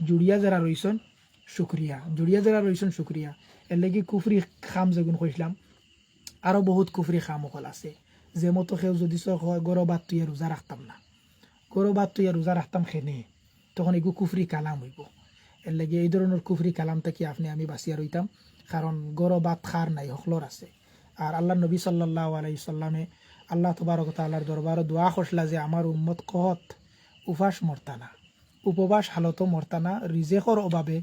জুড়িয়া যারা রইছেন শুক্রিয়া, জুড়িয়া যারা রইছেন শুক্রিয়া। এর লাগি কুফরি খাম যেগুন কইসলাম, আরও বহুত কুফরি খাম অকল আছে। যে মতো সেও যদি হয় গরবাত তুই রোজা রাখতাম না, গরবাত তুই রোজা রাখতাম খেনে, তখন এগু কুফরি কালাম হইব। এর লাগে এই ধরনের কুফরি কালাম থেকে আপনি আমি বাঁচিয়া রইতাম, কারণ গরবাত খার নাই হকলর আছে। আর আল্লাহ নবী সাল্লাল্লাহু আলাইহি সাল্লামে আল্লাহ তবারক তাআলার দরবারে দোয়া করসলা যে আমার উম্মত কহত উপাস মরতানা, উপবাস হালতো মরতানা, রিজেকর অভাবে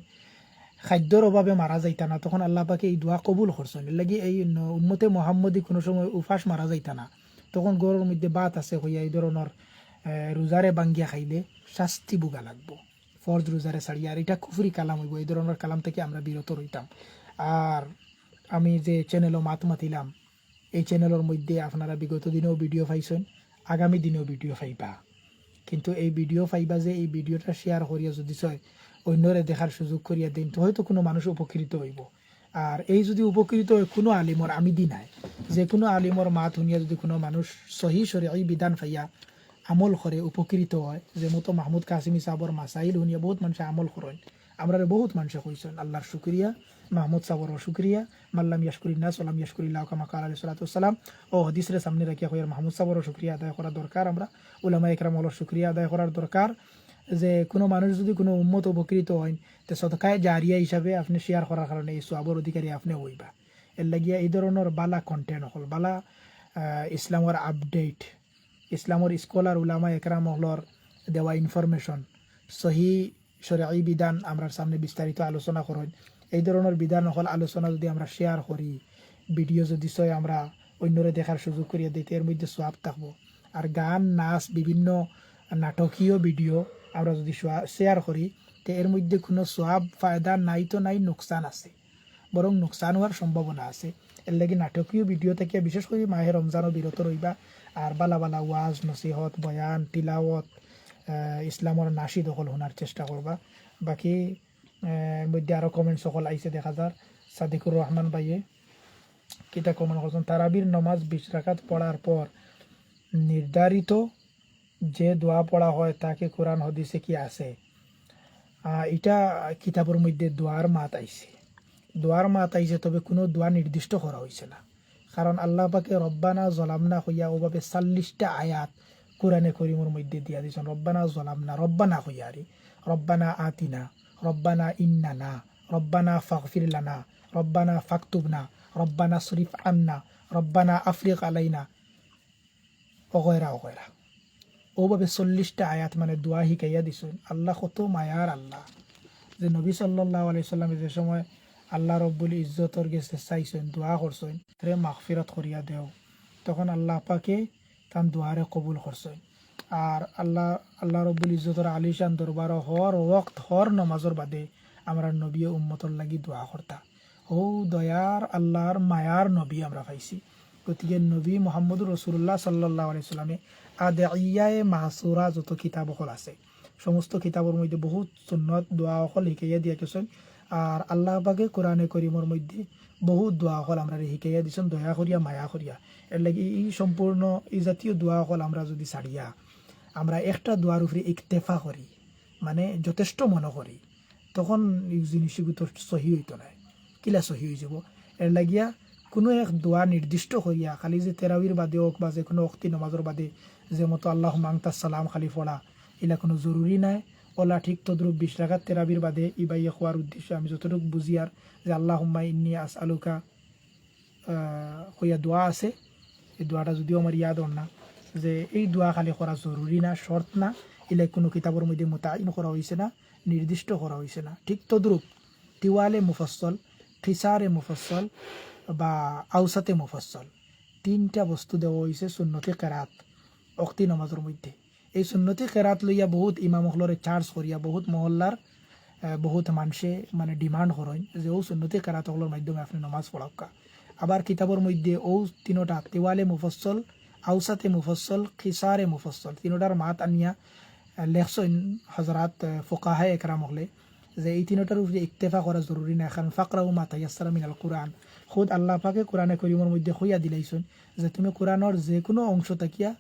খাদ্যর অভাবে মারা যাইতা না। তখন আল্লাহ পাকে এই দোয়া কবুল করছেন। এর লাগি এই উম্মতে মোহাম্মদী কোনো সময় উপাস মারা যাইতা না। তখন গরুর মধ্যে বাত আছে হইয়া এই ধরনের রোজারে বাঙ্গিয়া খাইলে শাস্তি বুগা লাগবো, ফরজ রোজারে ছাড়িয়া। আর এটা কুফরি কালাম হইব, এই ধরনের কালাম থেকে আমরা বিরত রইতাম। আর আমি যে চ্যানেলও মাত মাতিলাম, এই চ্যানেলের মধ্যে আপনারা বিগত দিনেও ভিডিও পাইছেন, আগামী দিনেও ভিডিও পাইবা। কিন্তু এই ভিডিও পাইবা যে এই ভিডিওটা শেয়ার করিয়া যদি চয় অন্যরে দেখার সুযোগ করিয়া দিন, তো হয়তো কোনো মানুষ উপকৃত হইব। আর এই যদি উপকৃত হয় কোনো আলিমর আমি দি নাই, যে কোনো আলিমর মাত শুনিয়া যদি কোনো মানুষ সহি শরঈ বিধান পাইয়া আমল করে উপকৃত হয়, যে মতো মাহমুদ কাসিমি সাহর মাসাইল শুনিয়া বহুত মানুষে আমল করেন। আমরা বহুত মানুষে কইছেন আল্লাহর শুক্রিয়া, মাহমুদ সাহর শুক্রিয়া, মাল্লাম ইয়াশকুরিল্লাহ সালাম ইয়াশকুরিল্লাহ কামা কাল আলাইহিস সালাতু ওয়াসসালাম। ও হাদিসরে সামনে রাখিয়া কইয়ার মাহমুদ সাহর শুক্রিয়া আদায় করা দরকার। আমরা উলামা ইকরাম হলো শুক্রিয়া আদায় করার দরকার। যে কোনো মানুষ যদি কোনো উম্মত উপকৃত হয়, তো সদকায়ে জারিয়া হিসাবে আপনি শেয়ার করার কারণে এই সওয়াবের অধিকারী আপনি হইবা। এর লাগিয়া এই ধরনের বালা কন্টেন্ট হল বালা ইসলামর আপডেট, ইসলামর স্কলার উলামা একরাম হলর দেওয়া ইনফরমেশন, সহি শরঈ বিধান আমরা সামনে বিস্তারিত আলোচনা করেন। এই ধরনের বিধান হল আলোচনা যদি আমরা শেয়ার করি, ভিডিও যদি সয় আমরা অন্যরে দেখার সুযোগ করিয়া দিতে, এর মধ্যে সোয়াব থাকবো। আর গান নাচ বিভিন্ন নাটকীয় ভিডিও আমরা যদি শেয়ার করি, তো এর মধ্যে কোনো সোয়াব ফায়দা নাই, তো নাই, নোকসান আছে, বরং নোকসান হওয়ার সম্ভাবনা আছে। এর লাগি নাটকীয় ভিডিও থেকে বিশেষ করে মাহে রমজানও বিরত রইবা। আর বালা বালা ওয়াজ নসিহত বয়ান তিলাওয়াত ইসলামর নাশি দখল শোনার চেষ্টা করবা। বাকি মধ্যে আরও কমেন্ট সকল আইসে দেখা যার। সাদিকুর রহমান ভাইয়ে কিতা কমেন্ট করছেন, তারাবির নমাজ 20 রাকাত পড়ার পর নির্ধারিত যে দোয়া পড়া হয় তাকে কোরআন হাদিসে কি আছে? এটা কিতাবের মধ্যে দোয়ার মাত আইছে, দোয়ার মাত আইছে, তবে কোনো দোয়া নির্দিষ্ট করা হয়েছে না। কারণ আল্লাহ পাকে রব্বানা জলামনা হইয়া ওভাবে 40টা আয়াত কোরআনে করিমের মধ্যে দিয়া দিয়েছেন। রব্বানা জলামনা, রব্বানা হইয়ারি, রব্বানা আতিনা, রব্বানা ইন্নানা, রব্বানা ফাগফির লানা, রব্বানা ফাকতুবনা, রব্বানা শরীফ আন্না, রব্বানা আফরিক আলাইনা, অগয়রা অগয়রা। ওভাবে 40টা আয়াত মানে দোয়া শিখাইয়া দিছেন। আল্লাহ কত মায়ার আল্লাহ, যে নবী সাল্লাল্লাহু আলাইহি সাল্লামে যে সময় আল্লাহ রব্বুল ইজ্জতর গেছে চাইছেন, দোয়া করছেন রে মাগফিরাত করিয়া দেও, তখন আল্লাহ পাকে তান দোয়ারে কবুল করছেন। আর আল্লাহ রব্বুল ইজ্জতর আলিশান দরবার হর ওয়াক্ত হর নমাজর বাদে আমরা নবী উম্মতর লাগি দোয়া করতা। ও দয়ার আল্লাহর মায়ার নবী আমরা পাইছি। গতিকে নবী মোহাম্মদুর রসুল্লাহ সাল্লাল্লাহু আলাইহি সাল্লামে আদিয়ায়ে মাহসুরা যত কিতাব অকল আছে, সমস্ত কিতাবের মধ্যে বহুত সুন্নত দোয়া অকল শিখাইয়া দিয়া গেছেন। আর আল্লাহ পাকে কোরআনে করিমের মধ্যে বহুত দোয়া অকল আমরা শিখাইয়া দিছেন, দয়া করিয়া মায়া করিয়া। এর লাগি এই সম্পূর্ণ এই জাতীয় দোয়া অকল আমরা যদি ছাড়িয়া আমরা একটা দোয়ার উপরে ইকতেফা করি, মানে যথেষ্ট মনে করি, তখন এই জিনিসগুলো সহি হইতো না, কিলা সহি হয়ে যাব। এর লাগিয়া কোনো এক দোয়া নির্দিষ্ট করিয়া খালি যে তেরাবির বাদে হোক বা যে কোনো অক্তি নমাজের বাদে যে মতো আল্লাহ মাংতা সালাম খালি পড়া, এলা কোনো জরুরি নাই। ওলা ঠিক তদ্রুপ 20 রাকাত তেরাবির বাদে ইবাইয়া খোয়ার উদ্দেশ্যে আমি যতটুকু বুঝি আর যে আল্লাহ হুম্মা ইন্নি আস আলুকা হইয়া দোয়া আছে, এই দোয়াটা যদিও আমার ইয়াদ না, যে এই দোয়া খালি করা জরুরি না, শর্ত না, এলা কোনো কিতাবের মধ্যে মোতায়েন করা হয়েছে না, নির্দিষ্ট করা হয়েছে না। ঠিক তদ্রুপ তিওয়ালে মুফাসসল, খিসারে মুফাসসল বা আউসাতে মুফাসসল, 3টা বস্তু দেওয়া হয়েছে সুন্নতি কেরাত অক্তি নমাজের মধ্যে। এই সুন্নতি কেরাত লইয়া বহুত ইমাম হলরে চার্জ করিয়া বহুত মহল্লার বহুত মানুষে মানে ডিমান্ড করেন যে ও সুন্নতি কেরাত হলোর মাধ্যমে আপনি নমাজ পড়াক্কা। আবার কিতাবের মধ্যে ও 3টা তিওয়ালে মুফাসসল, আউসাতে মুফাসসল, খিসারে মুফাসসল 3টার মাত আনিয়া লেখছেন হজরত ফুকাহায়ে একরাম হলে, যে এই 3টার উপরে ইক্তেফা করা জরুরি না। এখন ফাকরাউ মা তায়াসসারা মিনাল কুরআন, খুদ আল্লাহ পাকে কোরআনে করিমের মধ্যে হইয়া দিলাইছেন যে তুমি কোরআনের যে কোনো অংশ থাকিয়া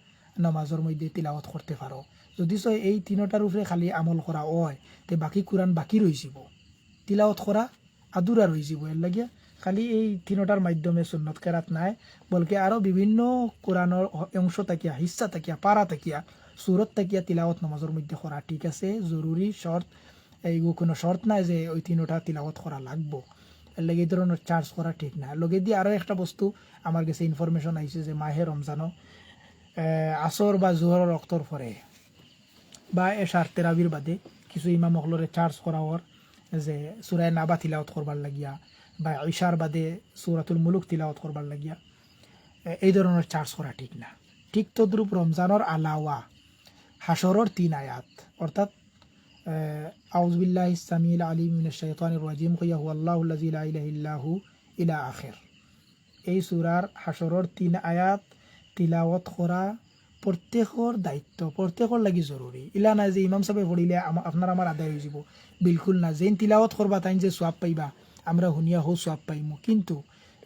নামাজের মধ্যে তিলাওয়াত করতে পারো। যদি চয় এই তিনোটার উপরে খালি আমল করা হয় তে বাকি কোরআন বাকি রয়ে যাব, তিলাওয়াত করা আদুরা রয়ে যাব। এর লাগিয়া খালি এই তিনোটার মাধ্যমে সুন্নত কেরাত নাই, বলকে আরও বিভিন্ন কোরআনের অংশ থাকিয়া, হিস্সা থাকিয়া, পারা থাকিয়া, সুরত থাকিয়া তিলাওয়াত নামাজের মধ্যে করা ঠিক আছে, জরুরি শর্ত। এই কোনো শর্ত নাই যে ওই তিনোটা তিলাওয়াত করা লাগবো। এর লাগে এই ধরনের চার্জ করা ঠিক না। লগে দিয়ে আরও একটা বস্তু আমার কাছে ইনফরমেশন আইছে যে মাহে রমজানও আসর বা জোহরের রক্তর পরে বা এশার তেরাবির বাদে কিছু ইমাম হলরে চার্জ করা হওয়ার যে সুরায় নাবা তিলাওয়াত করবার লাগিয়া বা ঈশার বাদে সূরাতুল মুলুক তিলাওয়াত করবার লাগিয়া এই ধরনের চার্জ করা ঠিক না। ঠিক তদ্রূপ রমজানের আলাওয়া হাসরের 3 আয়াত অর্থাৎ আউযু বিল্লাহিস সামিউল আলিম মিনাশ শাইতানির রাজিম কইয়া হুয়াল্লাহুল্লাযী লা ইলাহা ইল্লাহু ইলা আখির, এই সূরার হাসরের 3 আয়াত তিলাওয়াত করা প্রত্যেকের দায়িত্ব, প্রত্যেকের লাগি জরুরি। ইলা না যে ইমাম সাহেব পড়িলে আপনার আমার আদায় হয়ে যাব, বিলকুল না। যেন তিলাওয়াত করবা তাই যে সোয়াব পাইবা আমরা শুনিয়া হো সোয়াব পাইমু, কিন্তু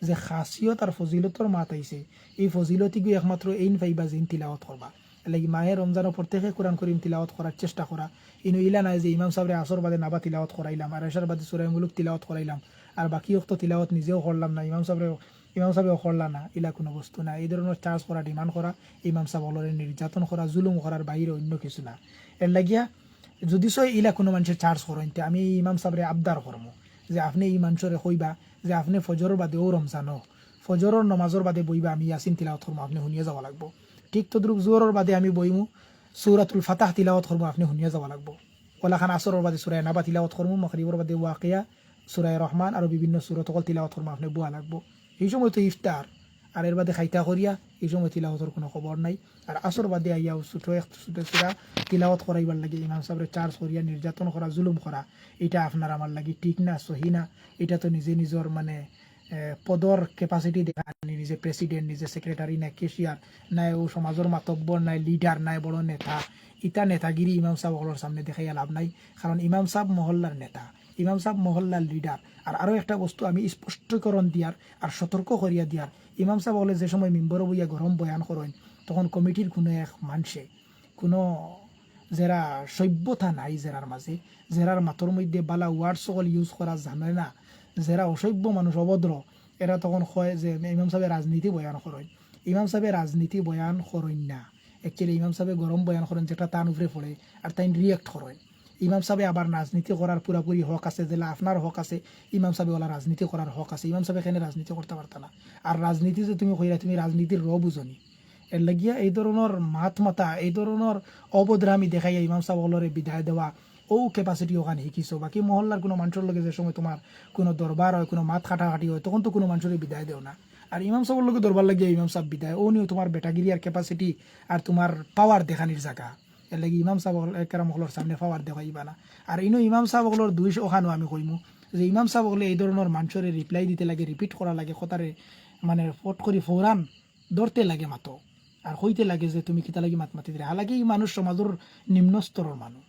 যে খাসিয়ত আর ফজিলতর মাত আইছে এই ফজিলতিগুলো একমাত্র এইন পাইবা যেন তিলাওয়াত করবা। লাগি মাহে রমজানও প্রত্যেকে কোরআন করিম তিলাওয়াত করার চেষ্টা করা। ইনো ইলা নাই যে ইমাম সাহেবের আসর বাদে নাবা তিলাওয়াত করাইলাম আর এশার বাদে সূরা মুলুক তিলাওয়াত করাইলাম আর বাকি অক্ত তিলাওয়াত নিজেও করলাম না, ইমাম সাহেবেও করলা না, ইলা কোনো বস্তু না। এই ধরনের চার্জ করা, ডিমান্ড করা, ইমাম সাহেব অলরে নির্যাতন করা, জুলুম করার বাইরে অন্য কিছু না। এর লাগিয়া যদি সই ইলা কোনো মানুষের চার্জ করেন আমি এই ইমাম সাহেবের আবদার করবো যে আপনি এই মানুষরে কইবা যে আপনি ফজরের বাদেও রমজানো ফজরের নমাজের বাদে বইবা আমি ইয়াসিন তিলাওয়াত করবো, আপনি শুনিয়ে যাওয়া লাগবো। ঠিক তদ্রুপ জোহরের বাদে আমি বইমু সূরাতুল ফাতাহ তিলাওয়াত করবো, আপনি শুনিয়ে যাওয়া লাগবো। ওলাখান আসরের বাদে সূরা নাবা তিলাওয়াত করবো, মাগরিবের বাদে ওয়াকিয়া, সূরা রহমান আর বিভিন্ন সূরা তকল তিলাওয়াত করবো, আপনি বুয়া লাগবো। এই সময় তো ইফতার আর এর বাদে খাইতা করিয়া এই সময় তিলাওয়াতের কোনো খবর নাই। আর আসর বাদে আইয়া ছোটো সুরা তিলাওয়াত করাইবার লাগে ইমাম সাহেবের চার্জ করিয়া নির্যাতন করা, জুলুম করা, এটা আপনার আমার লাগি ঠিক না, সহি না। এটা তো নিজে নিজের মানে পদর ক্যাপাসিটি দেখা, নিজে প্রেসিডেন্ট, নিজে সেক্রেটারি, নাই কেশিয়ার, নাই ও সমাজের মাতব্বর, নাই লিডার, নাই বড় নেতা। ইটা নেতাগিরি ইমাম সাহেব ওগুলোর সামনে দেখাইয়া লাভ নাই, কারণ ইমাম সাহেব মহল্লার নেতা, ইমাম সাহেব মহল্লার লিডার। আর আরও একটা বস্তু আমি স্পষ্টীকরণ দিয়ার আর সতর্ক করিয়া দিয়ার, ইমাম সাহেব বলে যে সময় মিম্বর বইয়া গরম বয়ান করেন তখন কমিটির কোনো এক মানুষে কোনো যারা সভ্যতা নাই যারার মাঝে, যারার মাথর মধ্যে বালা ওয়ার্ড সকল ইউজ করা জানে না, যারা অসভ্য মানুষ, অভদ্র, এরা তখন কয় যে ইমাম সাহেব রাজনীতি বয়ান করেন। ইমাম সাহেব রাজনীতি বয়ান করেন না, অ্যাকচুয়ালি ইমাম সাহেব গরম বয়ান করেন যেটা তান উপরে পড়ে আর তাই রিয়েক্ট করেন। ইমাম সাহেব আবার রাজনীতি করার পুরাপুরি হক আছে, যেটা আপনার হক আছে, ইমাম সাহেব ওলা রাজনীতি করার হক আছে। ইমাম সাহেব এখানে রাজনীতি করতে পারত না। আর রাজনীতি যে তুমি কইরা তুমি রাজনীতির বুঝনি, এর লাগিয়া এই ধরনের মাথা এই ধরনের অবদ্রামি দেখাইয়া ইমাম সাহেব ওলরে বিদায় দেওয়া ও ক্যাপাসিটি ওখানে শিকিছো। বাকি মহল্লার কোনো মানুষের লগে যে সময় তোমার কোনো দরবার হয়, কোনো মাত খাটাখাটি হয়, তখন তো কোনো মানুষের বিদায় দেও না। আর ইমাম সাহেবের লগে দরবার লাগিয়া ইমাম সাহেব বিদায় ও নিয়েও তোমার বেটাগিরি আর ক্যাপাসিটি আর তোমার পাওয়ার দেখানির জায়গা। এর লাগে ইমাম সাহেব একেরা মহলের সামনে পাওয়ার দেখাইবা না। আর ইনো ইমাম সাহেব ওগুলোর 200 ওখানো আমি কইমু যে ইমাম সাহেব ওগুলো এই ধরনের মানুষের রিপ্লাই দিতে লাগে, রিপিট করা লাগে, কথারে মানে ফট করি ফৌরান ধরতে লাগে মাতো আর হইতে লাগে যে তুমি কিতা লাগি মাত মাতি দিলে। হালাকি এই মানুষ সমাজের নিম্ন স্তরের মানুষ,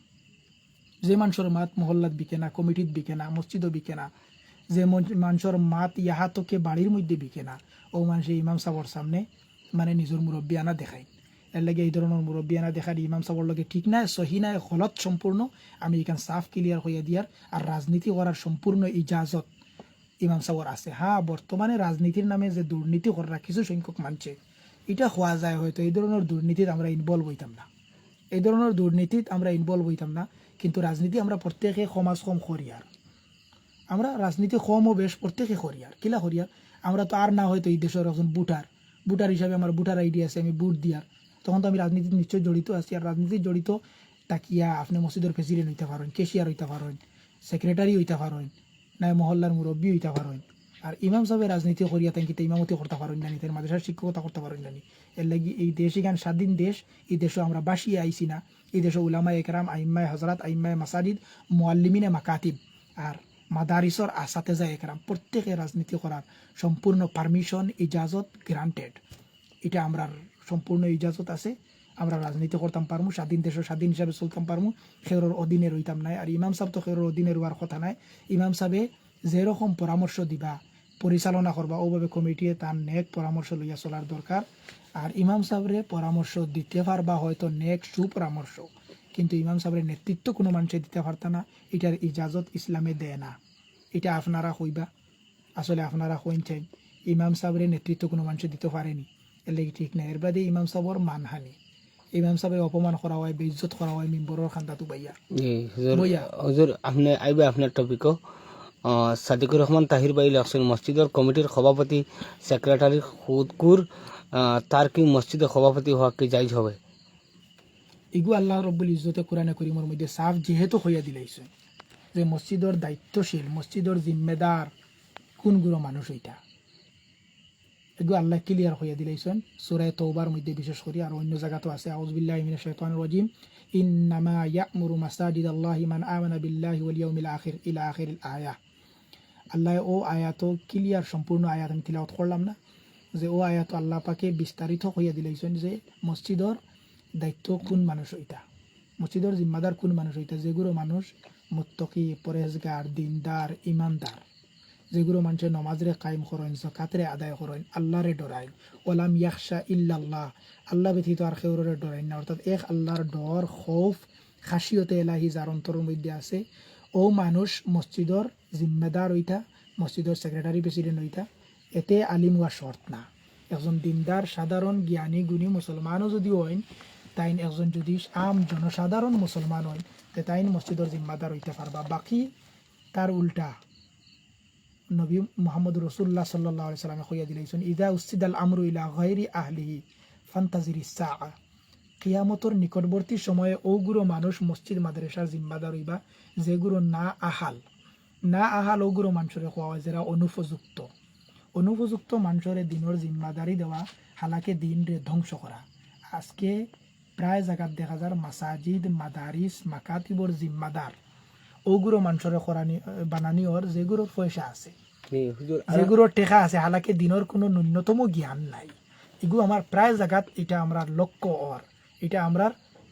যে মানুষের মাত মহল্লাত বিকে না, কমিটিত বিকে না, মসজিদও বিকে না, যে মানুষের মাত ইহা তোকে বাড়ির মধ্যে বিকে না, ও মানুষ ইমাম সাহেবের সামনে মানে নিজের মুরব্বী আনা দেখায়। এর লাগে এই ধরনের মুরব্বী আনা দেখার ইমাম সাহেবের লগে ঠিক নাই, সহি নাই, গলত সম্পূর্ণ। আমি এখান সাফ ক্লিয়ার হইয়া দিয়ার আর রাজনীতি করার সম্পূর্ণ ইজাজত ইমাম সাহেবের আছে। হ্যাঁ, বর্তমানে রাজনীতির নামে যে দুর্নীতি করা কিছু সংখ্যক মানছে এটা হওয়া যায়, হয়তো এই ধরনের দুর্নীতিতে আমরা ইনভলভ হইতাম না, এই ধরনের দুর্নীতিত আমরা ইনভলভ হইতাম না। কিন্তু রাজনীতি আমরা প্রত্যেকে সমাজ কম করিয়ার, আমরা রাজনীতি কম ও বেশ প্রত্যেকে করিয়ার। কিলা করিয়ার আমরা তো আর না হয়তো এই দেশের একজন বুটার হিসাবে আমার বুটার আইডি আছে, আমি বুট দিয়ার, তখন তো আমি রাজনীতিতে নিশ্চয়ই জড়িত আছি। আর রাজনীতি জড়িত তাকিয়া আপনি মসজিদের প্রেসিডেন্ট হইতে পারেন, কেশিয়ার হইতে পারেন, সেক্রেটারি হইতে পারেন, নাই মহল্লার মুরব্বী হইতে পারেন। আর ইমাম সাহেবের রাজনীতি করিয়া তাই ইমামতি করতে পারেন না, তাই মাদ্রাসার শিক্ষকতা করতে পারেন না। এর লাগি এই দেশ এখান স্বাধীন দেশ, এই দেশও আমরা বাসিয়ে আইছি না। এই দেশে উলামায়ে একরাম, আইম্মায়ে হজরত, আইম্মায়ে মাসাজিদ, মুআল্লিমিনে মাকাতিব আর মাদারিসর আসাতেজা একরাম প্রত্যেকে রাজনীতি করার সম্পূর্ণ পারমিশন, ইজাজত গ্রান্টেড। এটা আমরা সম্পূর্ণ ইজাজত আছে, আমরা রাজনীতি করতাম পারমু, স্বাধীন দেশে স্বাধীন হিসাবে চলতাম পারমু, খেরোর অধীনে রইতাম নাই। আর ইমাম সাহেব তো খেরোর অধীনে রোয়ার কথা নাই। ইমাম সাহেবে যেরকম পরামর্শ দিবা, পরিচালনা করবা, ওভাবে কমিটিয়ে তার নেক পরামর্শ লইয়া চলার দরকার। আর ইমাম সাহেবরে পরামর্শ দিতে পারবা হয়তো নেক সুপরামর্শ, কিন্তু ইমাম সাহেবের নেতৃত্ব কোনো মানুষে দিতে পারত না, এটার ইজাজত ইসলামে দেয় না। এটা আপনারা কইবা, আসলে আপনারা কইছেন ইমাম সাহেবের নেতৃত্ব কোনো মানুষে দিতে পারেনি, এর লাগি ঠিক নাই। এর বাদে ইমাম সাহেবর মানহানি, ইমাম সাহেবের অপমান করা হয়, বেইজ্জত করা হয় মিম্বরের খান্দাতু বাইয়া। হুজুর আপনি আইবে আপনার টপিকও সাদিকুর রহমান তাহির বাই ইলেকশন মসজিদের কমিটির সভাপতি সেক্রেটারি খুদকুর তার কি মসজিদের সভাপতি হওয়া কি জায়জ হবে? ইগু আল্লাহ রব্বুল ইজ্জতে কোরআনে করিমের মধ্যে সাফ যেহেতু হইয়া দিলাইছে যে মসজিদের দায়িত্বশীল, মসজিদের জিম্মেদার কোনগুলো মানুষ হইতা, এগুলো আল্লাহ ক্লিয়ার হইয়া দিলাইছেন সূরা তওবার মধ্যে বিশেষ করে, আর অন্য জায়গাতেও আছে। আউযু বিল্লাহি মিনাশ শাইতানির রাজিম, ইন্নামা ইয়া'মুরু মাসাজিদাল্লাহি মান আমানা বিল্লাহি ওয়াল ইয়াউমিল আখির ইলা আখিরিল আয়া। আল্লাহ ও আয়াত ক্লিয়ার, সম্পূর্ণ আয়াত আমি তিলাওয়াত করলাম না, যে ও আয়াত আল্লাহ পাকে বিস্তারিত হইয়া দিলাইছেন যে মসজিদর দায়িত্ব কোন মানুষ হইতা, মসজিদর জিম্মাদার কোন মানুষ হইতা, যেগুলো মানুষ মুত্তাকি, পরেজগার, দিনদার, ইমানদার, যেগুলো মানুষের নমাজরে কায়েম করেন, যাকাতরে আদায় করেন, আল্লাহরে ডরায়, ওয়ালাম ইয়াখশা ইল্লাল্লাহ, আল্লাহ ব্যতীত আর কেউরে ডরায় না, অর্থাৎ এক আল্লাহর ডর, খৌফ, খাশিয়তে এলাহি যার অন্তরের মধ্যে আছে, ও মানুষ মসজিদর জিম্মেদার হইতা, মসজিদর সেক্রেটারি প্রেসিডেন্ট হইতা। এতে আলিম হওয়া শর্ত না, একজন দিনদার সাধারণ জ্ঞানী গুণী মুসলমানও যদি হইন, তাইন একজন যদি আম জনসাধারণ মুসলমান হইন, তে তাইন মসজিদর জিম্মাদার হইতে পারবা। বাকি তার উল্টা নবী মুহাম্মদ রাসূলুল্লাহ সাল্লাল্লাহু আলাইহি সাল্লামে কইয়া দিলাইছেন, ইদা উসিদাল আমরু ইলা গায়রি আহলিহি ফান্তাজিরিস সাআ, কিয়ামতের নিকটবর্তী সময়ে ওগুলো মানুষ মসজিদ মাদ্রাসার জিম্মাদার হইবা যেগুলো না আহাল ওগুলো মানুষের কোয়া হয় যারা অনুপযুক্ত মানুষের দিনের জিম্মাদারি দেওয়া, হালাকে দিন রে ধ্বংস করা। আজকে প্রায় জায়গাত দেখা যায় মাসাজিদ, মাদারিস, মাকাতিবর জিম্মাদার ওগুলো মানুষের বানানি ওর যেগুলোর পয়সা আছে, যেগুলোর টেকা আছে, হালাকে দিনের কোনো ন্যূনতম জ্ঞান নাই। এগুলো আমার প্রায় জায়গাত এটা আমরা লক্ষ্য ওর, এটা আমরা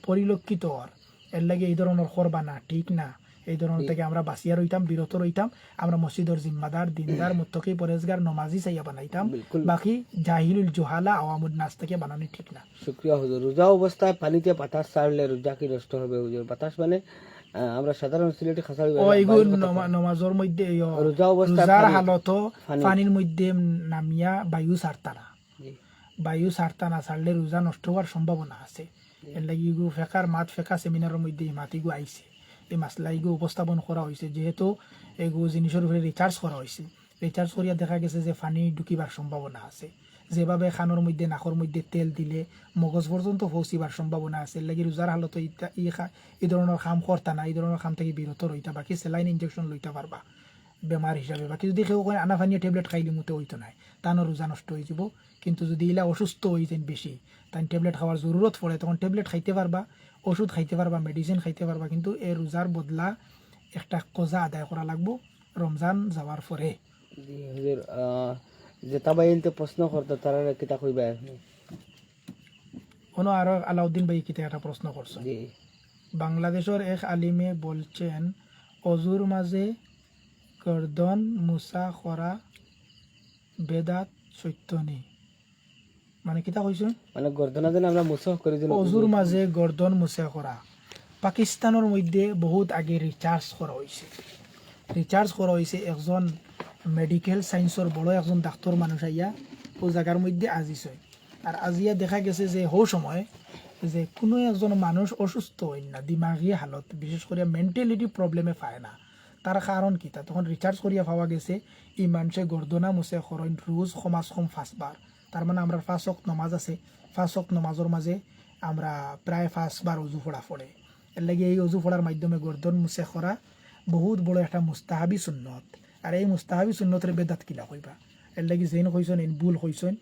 পরিলক্ষিত ওর। এর লাগে এই ধরনের করবা না, ঠিক না। এই ধরনের থেকে আমরা বাঁচিয়া রইতাম, বিরত রইতাম। আমরা মসজিদের জিম্মাদার, দিনদার, মুত্তাকি, পরেজগার, নমাজি চাইয়া বানাইতাম। বাকি জাহিলুল জুহালা আওয়ামুন নাস থেকে বানানো ঠিক না। শুকরিয়া হুজুর। রোজা অবস্থায় পানিতে বাতাস ছাড়লে রোজা কি নষ্ট হবে হুজুর? বাতাস মানে আমরা সাধারণ সিলেটি খাসাড়ি নমাজের মধ্যে রোজা অবস্থায় রোজার হালত পানির মধ্যে নামিয়া বায়ু ছাড়তারা, বায়ু ছাড়তা না ছাড়লে রোজা নষ্ট হওয়ার সম্ভাবনা আছে। এর লাগি ইগু ফেকার মাত ফেকা সেমিনারের মধ্যে মাতিগু আইছে, এই মাসলা ইগু উপস্থাপন করা হয়েছে। যেহেতু এগু জিনিসের উপরে রিচার্জ করা হয়েছে, রিচার্জ করিয়া দেখা গেছে যে পানি ঢুকিবার সম্ভাবনা আছে। যেভাবে খানোর মধ্যে নাকর মধ্যে তেল দিলে মগজ পর্যন্ত পৌঁছিবার সম্ভাবনা আছে। এর লাগি রোজার হালত এই ধরনের কাম করতা না, এই ধরনের কাম থেকে বিরত রইতা। বাকি স্যালাইন ইনজেকশন লইতে পারবা বেমার হিসাবে। বাকি যদি কেউ করে আনা ফানিয়া ট্যাবলেট খাইলে মতো হইতো নাই, তানো রোজা নষ্ট হয়ে যাব। কিন্তু যদি ইলা অসুস্থ হয়ে যান বেশি, তাই ট্যাবলেট খাওয়ার জরুরত পড়ে, তখন ট্যাবলেট খাইতে পারবা, ওষুধ খাইতে পারবা, মেডিসিন খাইতে পারবা। কিন্তু এই রোজার বদলা একটা কজা আদায় করা লাগবো রমজান যাওয়ার পরে। যেটা বাইনতে প্রশ্ন করতে তারা কিতা কইবা? কোনো আরো আলাউদ্দিন ভাই কিতা একটা প্রশ্ন করছে। বাংলাদেশের এক আলিমে বলছেন অজুর মাঝে গর্দন মুসা করা বেদাত সত্য নেই, মানে কিতা কইছো? মানে গর্দনা যেন আমরা মুসা করে দিন, অজুর মাঝে গর্দন মুসা করা পাকিস্তানের মধ্যে বহুত আগে রিচার্জ করা হয়েছে। একজন মেডিকেল সায়েন্সের বড় একজন ডাক্তার মানুষ আইয়া ও জায়গার মধ্যে আজিছে। আর আজিয়া দেখা গেছে যে হো সময় যে কোনো একজন মানুষ অসুস্থ হয় না, দিমাগী হালত, বিশেষ করে মেন্টালিটি প্রবলেমে পায় না। তার কারণ কি? তা তখন রিচার্জ করিয়া পাওয়া গেছে এই মানুষে গর্দনা মুছে করেন রোজ সমাজ কম 5 বার। তার মানে আমরা 5 ওয়াক্ত নামাজ আছে, 5 ওয়াক্ত নামাজের মাঝে আমরা প্রায় 5 বার অজু পড়া পড়ে। এর লাগে এই অজু পড়ার মাধ্যমে গর্দন মুছে করা বহুত বড় একটা মুস্তাহাবি সুন্নত। আর এই মুস্তাহাবি সুন্নতের বেদাত কিলা কইবা? এর লাগে যেন কইছেন এই ভুল কইছেন,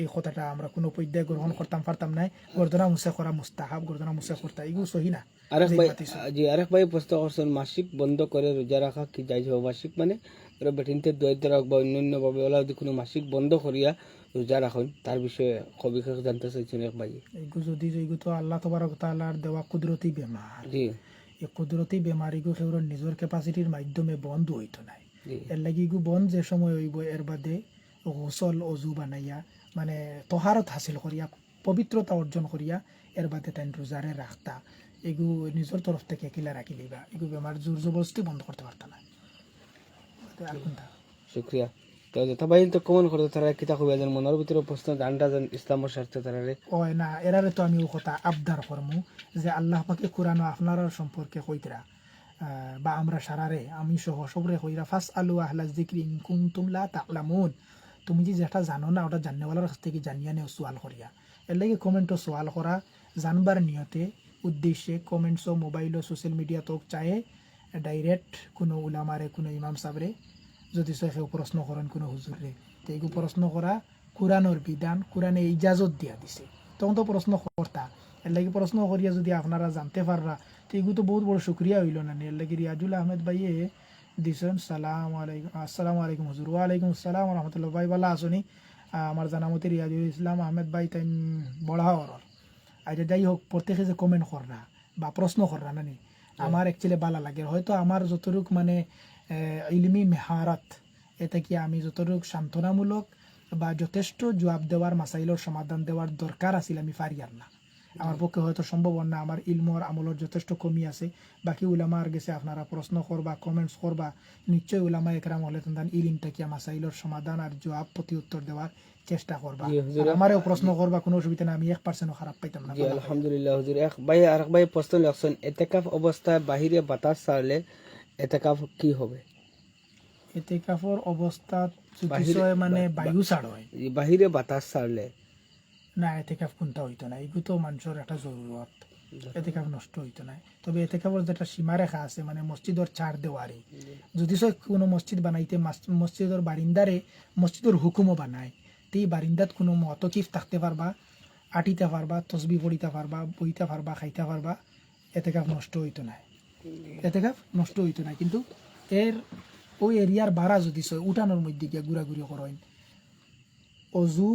এই কথাটা আমরা কোনো পর্যায়ে গ্রহণ করতাম পারতাম নাই। গর্দনা মুছে করা মুস্তাহাব, গর্দনা মুছে করতা এগুলো সহি না। আরেক ভাই প্রশ্ন করছেন মাসিক বন্ধ করে রোজা রাখা কি জায়েজ হবে? মাসিক মানে বেটিনতে দরিদ্র হোক বা অন্যান্য ভাবে ওলা যদি কোনো মাসিক বন্ধ করিয়া রোজা রাখেন, তার বিষয়ে সবিশেষ জানতে চাইছেন এক ভাই। এইগু যদি এইগু তো আল্লাহ তবারক তাআলার দেওয়া কুদরতি বেমার, এই কুদরতি বেমার এগু সেগুলোর নিজের ক্যাপাসিটির মাধ্যমে বন্ধ হইতো নাই। এর লাগি এগু বন্ধ যে সময় হইব এর বাদে গোসল অজু বানাইয়া মানে তহারত হাসিল করিয়া পবিত্রতা অর্জন করিয়া এর বাদে তাই রোজারে রাখতা। এগু নিজের তরফ থেকে কিলা রাখি দিবা এগু বেমার জোর জবরদস্তি বন্ধ করতে পারতা না আর কোনটা শুক্রিয়া তো যেটা ভাই তো কমন করতে তারা কিতা কইবা যেন মনের ভিতরে প্রশ্ন জানটা যেন ইসলামের স্বার্থে তারারে ওই না এরারে তো আমি ও কথা আবদার করমু যে আল্লাহ পাকে কোরআন আপনার সম্পর্কে কইতরা বা আমরা সারারে আমি সহ সবরে কইরা ফাস আলু আহলা যিকরি ইন কুনতুম লা তা'লামুন তুমি যে যেটা জানো না ওটা জাননেওয়ালার কাছ থেকে জানিয়া নেও সোয়াল করিয়া এর লাগে কমেন্টও সোয়াল করা জানবার নিয়তে উদ্দেশ্যে কমেন্টসও মোবাইলও সোশ্যাল মিডিয়া তো চায়ে ডাইরেক্ট কোনো উলামারে কোনো ইমাম সাবরে যদি কেউ প্রশ্ন করেন কোনো হুজুরে তো এইগু প্রশ্ন করা কোরআনের বিধান কোরআনে ইজাজত দিয়া দিছে তখন তো প্রশ্ন করতা এর লাগে প্রশ্ন করিয়া যদি আপনারা জানতে পাররা তো এগু তো বহুত বড় শুক্রিয়া হইল না এর লাগে রিয়াজুল আহমেদ ভাইয়ে দিছেন সালাম আলাইকুম আসসালামু আলাইকুম হুজুর ওয়ালাইকুম আসসালাম রহমতুল্লাহ ভাই ভালো আসনি আমার জানামতে রিয়াজুল ইসলাম আহমেদ ভাই তাই বড়া হওয়ার আচ্ছা যাই হোক প্রত্যেকে যে কমেন্ট কররা বা প্রশ্ন কররা না নি আমার অ্যাকচুয়ালি ভালো লাগে হয়তো আমার যতটুক মানে ইলমি মেহারাত এতে কি আমি যতটুক সান্ত্বনামূলক বা যথেষ্ট জবাব দেওয়ার মাসাইলের সমাধান দেওয়ার দরকার আছিল আমি পারি আর না আমার পক্ষে হয়তো সম্ভব না আমার ইলমর আমলের যথেষ্ট কমি আছে বাকি উলামার গেছে আপনারা প্রশ্ন করবা কমেন্টস করবা নিশ্চয়ই উলামা একরাম হলে তান ইলিমটা কি মাসাইলের সমাধান আর জবাব প্রতি উত্তর দেওয়ার চেষ্টা করবা আমারও প্রশ্ন করবা কোনো অসুবিধা না আমি 1% খারাপ পাইতাম না জি আলহামদুলিল্লাহ হুজুর এক ভাই আরেক ভাই প্রশ্ন লাগছেন এতেকাফ অবস্থায় বাহিরে বাতাস ছাড়লে এতেকাফ কি হবে এতেকাফর অবস্থা যদি মানে বায়ু ছাড় হয় বাহিরে বাতাস ছাড়লে না এতেকাফ কোনটা হইতো না এগুলো তো মানুষের একটা জরুরত এতেকাফ নষ্ট হইতো না তবে এতেকাফের যেটা সীমারেখা আছে মানে মসজিদের ছাড় দেওয়ারে যদি কোনো মসজিদ বানাইতে মসজিদের বারিন্দারে মসজিদের হুকুমও বানায় তো এই বারিন্দাত কোনো মতকিফ থাকতে পারবা আটিতে পারবা তসবি পড়িতে পারবা বইতে পারবা খাইতে পারবা এতেকাফ নষ্ট হইতো না এতেকাফ নষ্ট হইতো না কিন্তু এর ওই এরিয়ার ভাড়া যদি উঠানোর মধ্যে গিয়ে ঘুরাঘুরি করেন অজু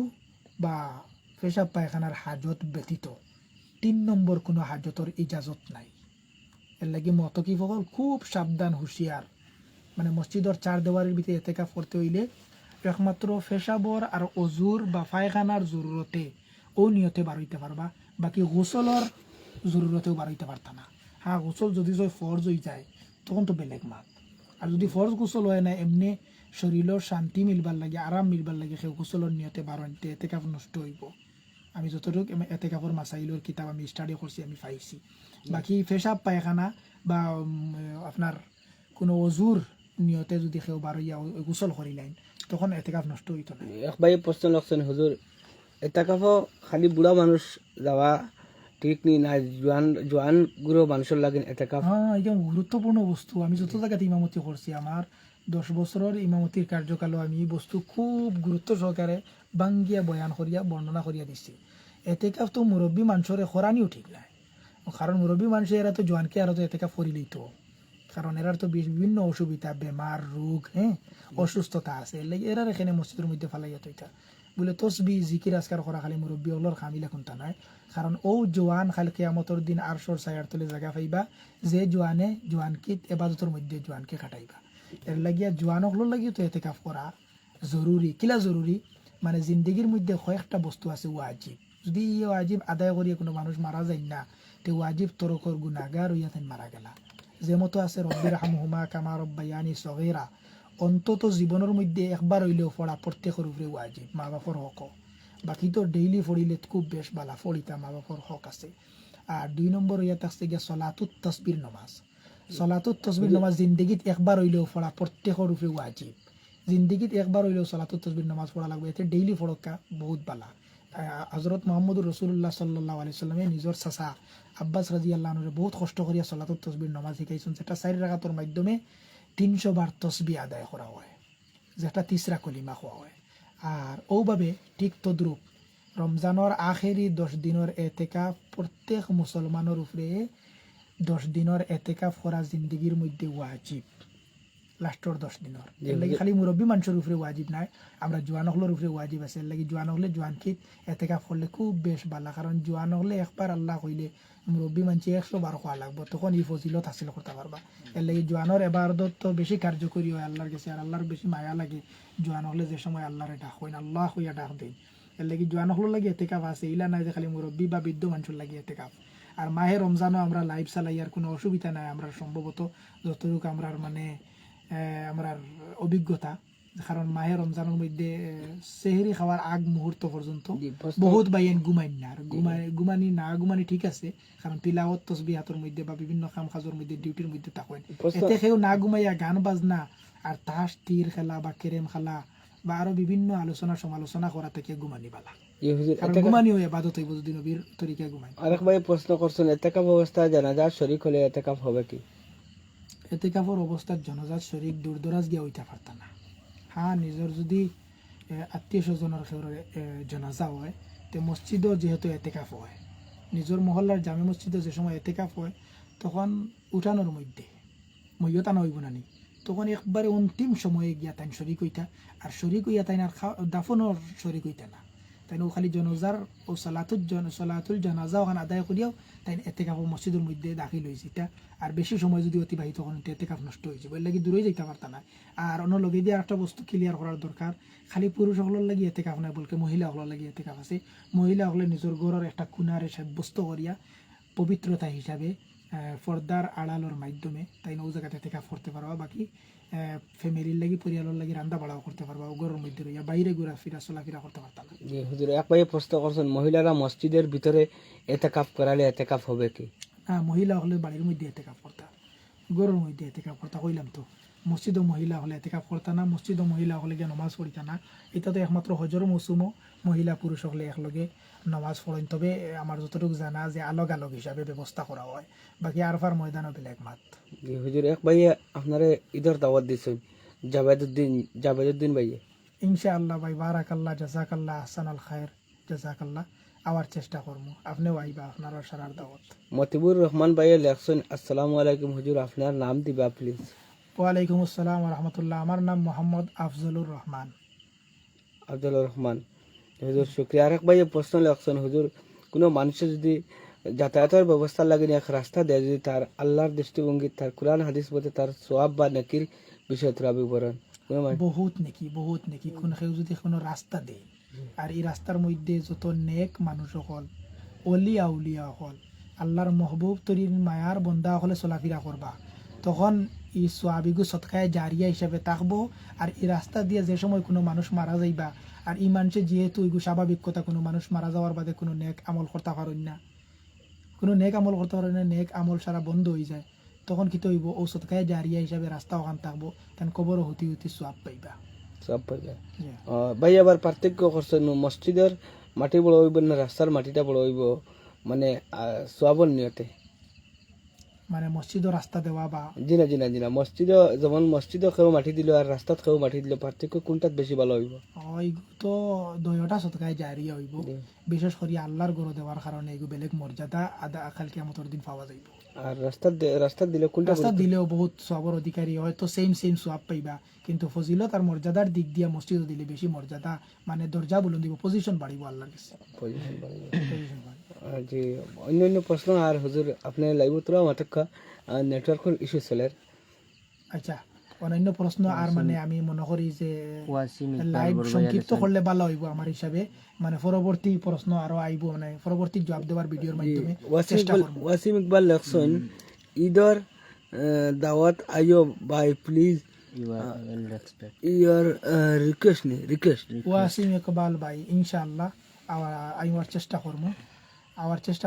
বা পেশাব পায়খানার হাজত ব্যতীত 3 নম্বর কোনো হাজতর ইজাজত নাই এর লাগি মতকি সকল খুব সাবধান হুঁশিয়ার মানে মসজিদর 4 দেওয়ারের ভিতরে এতেকাফ করতে হইলে একমাত্র পেশাবর আর অজুর বা পায়খানার জরুরতে ও নিয়তে বার হইতে পারবা বাকি গোসলর জরুরতেও বার হইতে পারতা না হ্যাঁ গোসল যদি ফরজ হয়ে যায় তখন তো বেলেগ মাত আর যদি ফরজ গোসল হয় না এমনি শরীরের শান্তি মিলবার লাগে আরাম মিলবার লাগে সেই গোসলের নিয়তে বার হইতে এতেকাফ নষ্ট হইব আমি যতটুকু এতেকাফর মাসাইলের কিতাব আমি স্টাডি করছি আমি পাইছি বাকি পেশাব পায়খানা বা আপনার কোনো অজুর নিয়তে যদি কেউ বার হইয়া গোসল করিলেন তখন এতেকাফ নষ্ট হইতো না এক ভাই প্রশ্ন লাগছেন হুজুর এতেকাফ খালি বুড়া মানুষ যাওয়া ঠিক নি না জোয়ান গুরু মানুষের লাগেন এতেকাফ হ্যাঁ এটা গুরুত্বপূর্ণ বস্তু আমি যত জায়গাতে ইমামতি করছি আমার 10 বছরের ইমামতির কার্যকালও আমি এই বস্তু খুব গুরুত্ব সহকারে বাঙ্গিয়া বয়ান করিয়া বর্ণনা করিয়া দিচ্ছি এতেকাফ তো মুরব্বী মানুষের খরানিও ঠিক নাই কারণ মুরব্বী মানুষ এরা তো জোয়ানকে আরো তো এতেকাফ করিলেই তো কারণ এরার তো বিভিন্ন অসুবিধা বেমার রোগ অসুস্থতা আছে এরার এখানে মসজিদের মধ্যে ফালাইয়া তৈতা বলে তসবি জিকির আজকার করা খালি মুরব্বী হলোর খামিলা কোনটা নাই কারণ ও জোয়ান খালি কেয়ামতর দিন আরশোর সায়ার তলে জায়গা পাইবা যে জোয়ানকে এবাদতের মধ্যে জোয়ানকে খাটাইবা এর লাগিয়া জোয়ান হলোর লাগিয়ে তো এতেকাফ করা জরুরি কিলা জরুরি মানে জিন্দগির মধ্যে কয়েকটা বস্তু আছে ওয়াজিব যদি এই ওয়াজিব আদায় করিয়া কোনো মানুষ মারা যায় না তো ওয়াজিব তরকর গুনাগার হইয়া মারা গেলা যে মতো আছে রব্বির হামহুমা কামা রব্বায়ানি সগীরা অন্তত জীবনের মধ্যে একবার হইলেও পড়া প্রত্যেকের উপরে ওয়াজিব মা বাপর হক বাকি তো ডেইলি পড়িলে খুব বেশ বালা ফলিতা মা বাপর হক আছে আর 2 নম্বর হইয়া থাকছে গিয়া সলাতুত তসবির নামাজ সলাতুত তসবির নামাজ জিন্দগিত একবার হইলেও পড়া প্রত্যেকের উপরে ওয়াজিব জিন্দগিত একবার হইলেও সলাতুত তসবির নামাজ পড়া লাগবে এতে ডেইলি পড়কা বহুত বালা হজরত মোহাম্মদুর রসুল্লাহ সাল্লাহ আলি সাল্লামে নিজের চাচা আব্বাস রাজি আল্লাহরে বহুত কষ্ট করিয়া সলাতুত তসবির নামাজ শিখাইছেন যেটা 4 রাকাতের মাধ্যমে 300 বার তসবি আদায় করা হয় যেটা 3রা কলিমা হওয়া হয় আর ওভাবে ঠিক তদ্রুপ রমজানের আখেরি 10 দিনের এতেকাফ প্রত্যেক মুসলমানের উপরে 10 দিনের এতেকাফ করা জিন্দগির মধ্যে ওয়াজিব লাস্টর 10 দিনের এর লাগি খালি মুরব্বী মানুষের উপরে ওয়াজিব নাই আমরা জোয়ান হলের উপরে ওয়াজিব আছে এর লাগি জোয়ান হলে জোয়ানকে এতেকাফ করলে খুব বেশ ভালো কারণ জোয়ান হলে একবার আল্লাহ কইলে মুরব্বী মানুষ 100 বার খোয়া লাগবে তখন এই ফজিলত হাসিল করতে পারবা এর লাগি জোয়ানোর এবাদত তো বেশি কার্যকরী হয় আল্লাহর কাছে আর আল্লাহর বেশি মায়া লাগে জোয়ান হলে যে সময় আল্লাহরে ডাক হয় না আল্লাহ হইয়া ডাক দেয় এর লাগি জোয়ান হলের লাগি এতেকাফ আছে ইলা নাই যে খালি মুরব্বী বা বৃদ্ধ মানুষের লাগি এতেকাফ আর মাহে রমজানও আমরা লাইভ চালাই আর কোনো অসুবিধা নাই আমরা সম্ভবত যতটুকু আমরা মানে আমরা অভিজ্ঞতা কারণ মাহে রমজানের মধ্যে সেহরি খাওয়ার আগ মুহূর্ত পর্যন্ত বহুত বাইন ঘুমাইন না আর ঘুমানি ঠিক আছে কারণ তিলাওয়াত তসবিহাতের মধ্যে বা বিভিন্ন কাম কাজের মধ্যে ডিউটির মধ্যে থাকেন এতে কেউ না ঘুমাইয়া গান বাজনা আর তাস তীর খেলা বা কেরেম খেলা বা আরো বিভিন্ন আলোচনা সমালোচনা করা থেকে ঘুমানি বালা কারণ ঘুমানিও এবাদত হইব যদি নবীর তরিকায় ঘুমাই। আরেক ভাই প্রশ্ন করছেন এতেকাফ অবস্থা জানাজার শরীক হলে এতেকাফ হবে কি? এতেকাফের অবস্থার জনজাত শরীক দূর দরাজ গিয়া হইতে পারত না। হ্যাঁ নিজের যদি আত্মীয় স্বজনের জনাজা হয় তো মসজিদও যেহেতু এতেকাফ হয় নিজের মহল্লার জামে মসজিদও যে সময় এতেকাফ হয় তখন উঠানোর মধ্যে মইও টানা হইব না নি তখন একবারে অন্তিম সময়ে গিয়া তাই শরিক হইতা আর শরিক হইয়া তাই আর দাফনের শরিক হইতা না তাই খালি জনজার ও সলাতুল জানাজা ওখানে আদায় করিয়াও তাই এতেকাফ মসজিদের মধ্যে দাখিল হয়েছে এটা আর বেশি সময় যদি অতিবাহিত করেন এতেকাফ নষ্ট হয়েছে বলে লাগি দূরেই যাইতে পারত না। আর অন্য লগে দিয়ে একটা বস্তু ক্লিয়ার করার দরকার খালি পুরুষ সকলের লাগি এতেকাফ নাই বলকে মহিলা সকলের লাগি এতেকাফ আছে। মহিলা সকলে নিজের ঘরের একটা কুনারে সাব্যস্ত করিয়া পবিত্রতা হিসাবে পর্দার আড়ালোর মাধ্যমে তাই ও জায়গাতে এতেকাফ করতে পারবা বাকি ফ্যামিলির লাগি পরিবারের লাগি রান্না বাড়াও করতে পারবা ঘরের মধ্যে রইয়া বাইরে ঘোরা ফিরা চলাফেরা করতে পারতাম না। জি হুজুর এক ভাই প্রশ্ন করছেন মহিলারা মসজিদের ভিতরে এতেকাফ করালে এতেকাফ হবে কি? হ্যাঁ মহিলা হলে বাড়ির মধ্যে এতেকাফ করতা ঘরের মধ্যে এতেকাফ করতা কইলাম তো মসজিদও মহিলা হলে এতেকাফ করতা না মসজিদও মহিলা হলে গিয়ে নমাজ পড়িতা না। এটা তো একমাত্র হজর মৌসুমও মহিলা পুরুষ হলে একলগে নমাজ পড়েন তবে আমার যতটুকু জানা যে আলগ আলগ হিসাবে ব্যবস্থা করা হয় বাকি আরফার ময়দানও বেলেগ মাত। জি হুজুর এক ভাই আপনারে ঈদের দাওয়াত দিছেন জাবেদুদ্দিন ভাইয়ে ইনশাআল্লাহ ভাই বারাকাল্লাহ জাজাকাল্লাহ আহসান আল খায়ের জাজাকাল্লাহ আবার চেষ্টা করবো আপনিও আইবা আপনার সারার দাওয়াত। মতিবুর রহমান ভাইয়ে লেখছেন আসসালামু আলাইকুম হুজুর আপনার নাম দিবা প্লিজ। ওয়ালাইকুম আসসালাম রহমতুল্লাহ আমার নাম মোহাম্মদ আফজলুর রহমান। আব্দুল্লাহ রহমান হুজুর শুক্রিয়া। আরেক ভাইয়ে প্রশ্ন লেখছেন হুজুর কোনো মানুষের যদি যাতায়াতের ব্যবস্থা লাগে এক রাস্তা দেয় যদি তার আল্লাহর দৃষ্টিভঙ্গি তার কোরআন হাদিস মতে তার সোয়াব বা নেকির বিষয়ে তোরা বিবরণ বহুত নেকি কোন কেউ যদি কোনো রাস্তা দেয় আর এই রাস্তার মধ্যে যত নেক মানুষ হল অলিয়া উলিয়া হল আল্লাহর মহবুব তরির মায়ার বন্দা হলে চলাফেরা করবা তখন এই সোয়াবিগু সৎকায় জারিয়া হিসাবে থাকবো। আর এই রাস্তা দিয়ে যে সময় কোনো মানুষ মারা যাইবা আর এই মানুষের যেহেতু এইগু স্বাভাবিক কথা কোনো মানুষ মারা যাওয়ার বাদে কোনো নেক আমল করতে পারেন না নেক আমল সারা বন্ধ হয়ে যায় তখন কি হইব ও সৎকায় জারিয়া হিসাবে রাস্তা ওখান থাকবো তেন কবর হতি সোয়াব পাইবা সব পাইবা। ভাই আবার পার্থক্য করছেন মসজিদের মাটি বড় হইব না রাস্তার মাটিটা বড় হইব মানে সোয়াবর নিয়তে মানে মসজিদও রাস্তা দেওয়া বা জিনা মসজিদ যেমন মসজিদও কেউ মাটি দিল আর রাস্তাত কেউ মাটি দিল পার্থক্য কোনটাত বেশি ভালো হইব? তো দয়টা সৎকায় জারিয়া হইব বিশেষ করে আল্লাহর গরু দেওয়ার কারণে এগু বেলেগ মর্যাদা আদা আকাল কিয়ামতের দিন পাওয়া যাইব। আর রাস্তা দিলে কোনটা রাস্তা দিলেও বহুত সবর অধিকারী হয়তো সেম সোয়াব পাইবা কিন্তু ফজিলত আর মর্যাদার দিক দিয়া মসজিদ দিলে বেশি মর্যাদা মানে দরজা বলুন দিব পজিশন বাড়িব আল্লাহর কাছে পজিশন বাড়িব। জি অন্য প্রশ্ন আর হুজুর আপনি লাইভ তোরা মাতকা নেটওয়ার্কের ইস্যু চলে। আচ্ছা অন্যান্য প্রশ্ন আর মানে আমি মনে করি যে লাইভ সংক্ষিপ্ত করলে ভালো হইব আমার হিসাবে মানে পরবর্তী প্রশ্ন আরো আইব মানে পরবর্তী জবাব দেওয়ার ভিডিওর মাধ্যমে চেষ্টা করব। ওয়াসিম ইকবাল লেখছেন ঈদের দাওয়াত আইও বাই please your request Wasim Iqbal ভাই ইনশাআল্লাহ আইবার চেষ্টা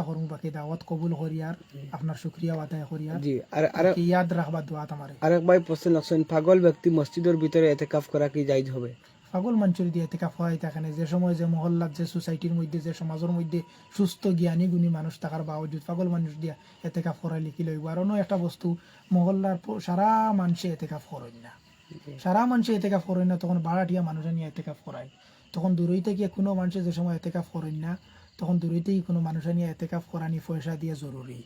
করবো বাকি দাওয়াত কবুল করিয়ার আপনার শুকরিয়া আদায় করিয়ার জি আর ইয়াদ রাখবা দোয়াত আমারে। আরেক ভাই প্রশ্ন লাগছেন পাগল ব্যক্তি মসজিদের ভিতরে এতেকাফ করা কি জায়েজ হবে? পাগল মানুষের দিয়ে এতেকাফ হয় এখানে যে সময় যে মহল্লার যে সোসাইটির মধ্যে যে সমাজের মধ্যে সুস্থ জ্ঞানী গুণী মানুষ থাকার বাবজুদ পাগল মানুষ দিয়া এতেকাফ করাই লিখি লইব। আর অন্য একটা বস্তু মহল্লার সারা মানুষে এতেকাফ করেন না তখন বাড়াটিয়া মানুষে নিয়ে এতেকাফ করায় তখন দূরই থেকে কোনো মানুষে যে সময় এতেকাফ করেন না তখন দূরইতেই কোনো মানুষে নিয়ে এতেকাফ করানি পয়সা দিয়ে জরুরি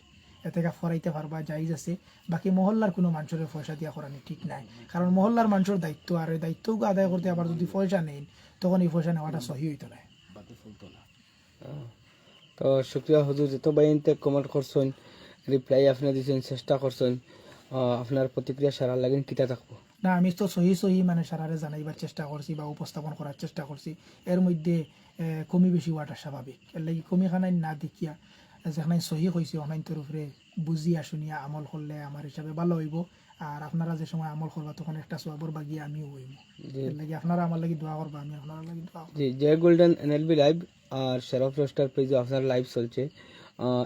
এতেকাফ করাইতে পারবা জায়েজ আছে বাকি মহল্লার কোনো মানুষের পয়সা দিয়া করানি ঠিক নাই কারণ মহল্লার মানুষের দায়িত্ব আর এই দায়িত্বকে আদায় করতে আবার যদি পয়সা নেন তখন এই পয়সা নেওয়াটা সহি হইতো না। তো শুক্রিয়া হুজুর যত বাইনতে কমেন্ট করছেন রিপ্লাই আপনি দিয়েছেন চেষ্টা করছেন আপনার প্রতিক্রিয়া সারা লাগেন কিতা থাকবো না আমি তো সহি মানে সারারে জানাইবার চেষ্টা করছি বা উপস্থাপন করার চেষ্টা করছি এর মধ্যে কমি বেশি হওয়াটা স্বাভাবিক এর লাগি কমি খানাই না দেখিয়া যেখানে সহি হয়েছে অনাইন তোর উপরে বুঝিয়া শুনিয়া আমল করলে আমার হিসাবে ভালো হইব। আর আপনারা যে সময় আমল করবা তখন একটা সোয়াবর বাগিয়ে আমিও হইব। এর লাগি আপনারা আমার লাগি দোয়া করবা, আমি আপনারা লাগি দোয়া করব। জি, জয় গোল্ডেন এনএলবি লাইভ আর শেরফ রোস্টার পেজে আপনার লাইভ চলছে।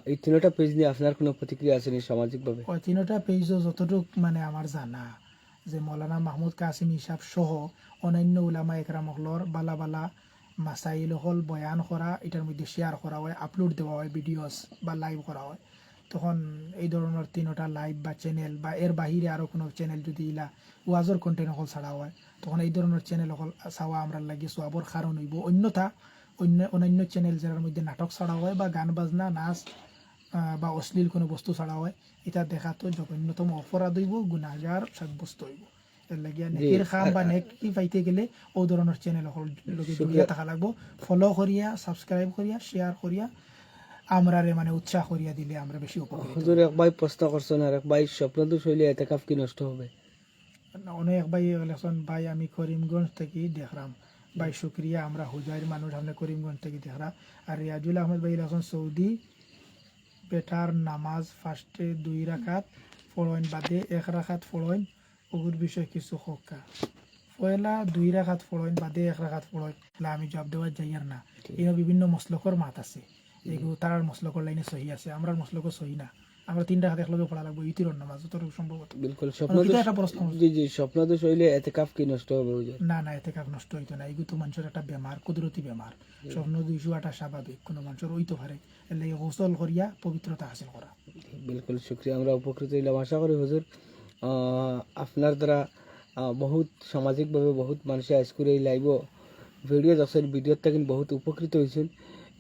এই তিনটা পেজ নিয়ে আপনার কোনো প্রতিক্রিয়া আছে নি সামাজিকভাবে? ওই তিনটা পেজও যতটুক মানে আমার জানা যে মৌলানা মাহমুদ কাসিম হিসাব সহ অন্যান্য উলামা একরাম হলর বালা বালা মাসাইল হল বয়ান করা, এটার মধ্যে শেয়ার করা হয়, আপলোড দেওয়া হয়, ভিডিওস বা লাইভ করা হয়। তখন এই ধরনের তিনটা লাইভ বা চ্যানেল বা এর বাহিরে আরও কোনো চ্যানেল যদি ইলা ওয়াজর কন্টেন্ট হল ছাড়া হয়, তখন এই ধরনের চ্যানেল হল চাওয়া আমরা লাগে সোয়াবর কারণ হইব। অন্যথা অন্যান্য চ্যানেল যার মধ্যে নাটক ছাড়া হয় বা গান বাজনা নাচ বা অশ্লীল কোনো বস্তু ছাড়া হয়, এটা দেখা তো জঘন্যতম অপরাধ হইব, গুনাহগার সাব্যস্ত হইব। এর লাগিয়া নেকির খাম বা নেকি পাইতে গেলে ও ধরনের চ্যানেল হল লগে জড়িয়ে থাকা লাগবো। ফলো করিয়া, সাবস্ক্রাইব করিয়া, শেয়ার করিয়া আমরারে মানে উৎসাহ করিয়া দিলে আমরা বেশি উপকৃত হই। হুজুর এক ভাই প্রশ্ন করছেন, আর এক ভাই স্বপ্নদোষ হইলে এতেকাফ কি নষ্ট হবে? অনেক ভাই বলেছেন ভাই আমি করিমগঞ্জ থেকে দেখলাম, ভাই শুক্রিয়া, আমরা হুজাইর মানুষ, আমরা করিমগঞ্জ থেকে দেখলাম। আর রিয়াজুল আহমদ ভাই বলেছেন সৌদি বেটার নামাজ ফার্স্টে 2 রাকাত ফড়ইন বাদে 1 রাকাত ফড়ইন, ওগুর বিষয় কিছু হোকা। পয়লা 2 রাকাত ফড়ইন বাদে 1 রাকাত ফড়ইন, আমি জবাব দেওয়া যাই আর না। এর বিভিন্ন মসলকর মাত আছে, এগুলো তারার মসলকর লাইনে সহি আছে, আমরা মসলকর সহি না। আমরা 3 রাকাত একলগে পড়া লাগবো ইতিরর নামাজ যতটুকু সম্ভবত। বিলকুল মানে স্বপ্নদোষ। একটা প্রশ্ন জি জি, স্বপ্নদোষ হইলে এতেকাফ কি নষ্ট হবে হুজুর? না না, এতে কাপ নষ্ট হইতো না। এগুলো তো মানুষের একটা বেমার, কুদরতি বেমার। স্বপ্ন 208 স্বাভাবিক, কোনো মানুষের হইতে পারে। এর লাগে গোসল করিয়া পবিত্রতা হাসিল করা। বিলকুল শুক্রিয়া, আমরা উপকৃত হইলাম আশা করি হুজুর। আপনার দ্বারা বহুত সামাজিকভাবে বহুত মানুষে আজ করে এই লাইভ ভিডিও দেখছেন, ভিডিওর থেকে বহুত উপকৃত হয়েছেন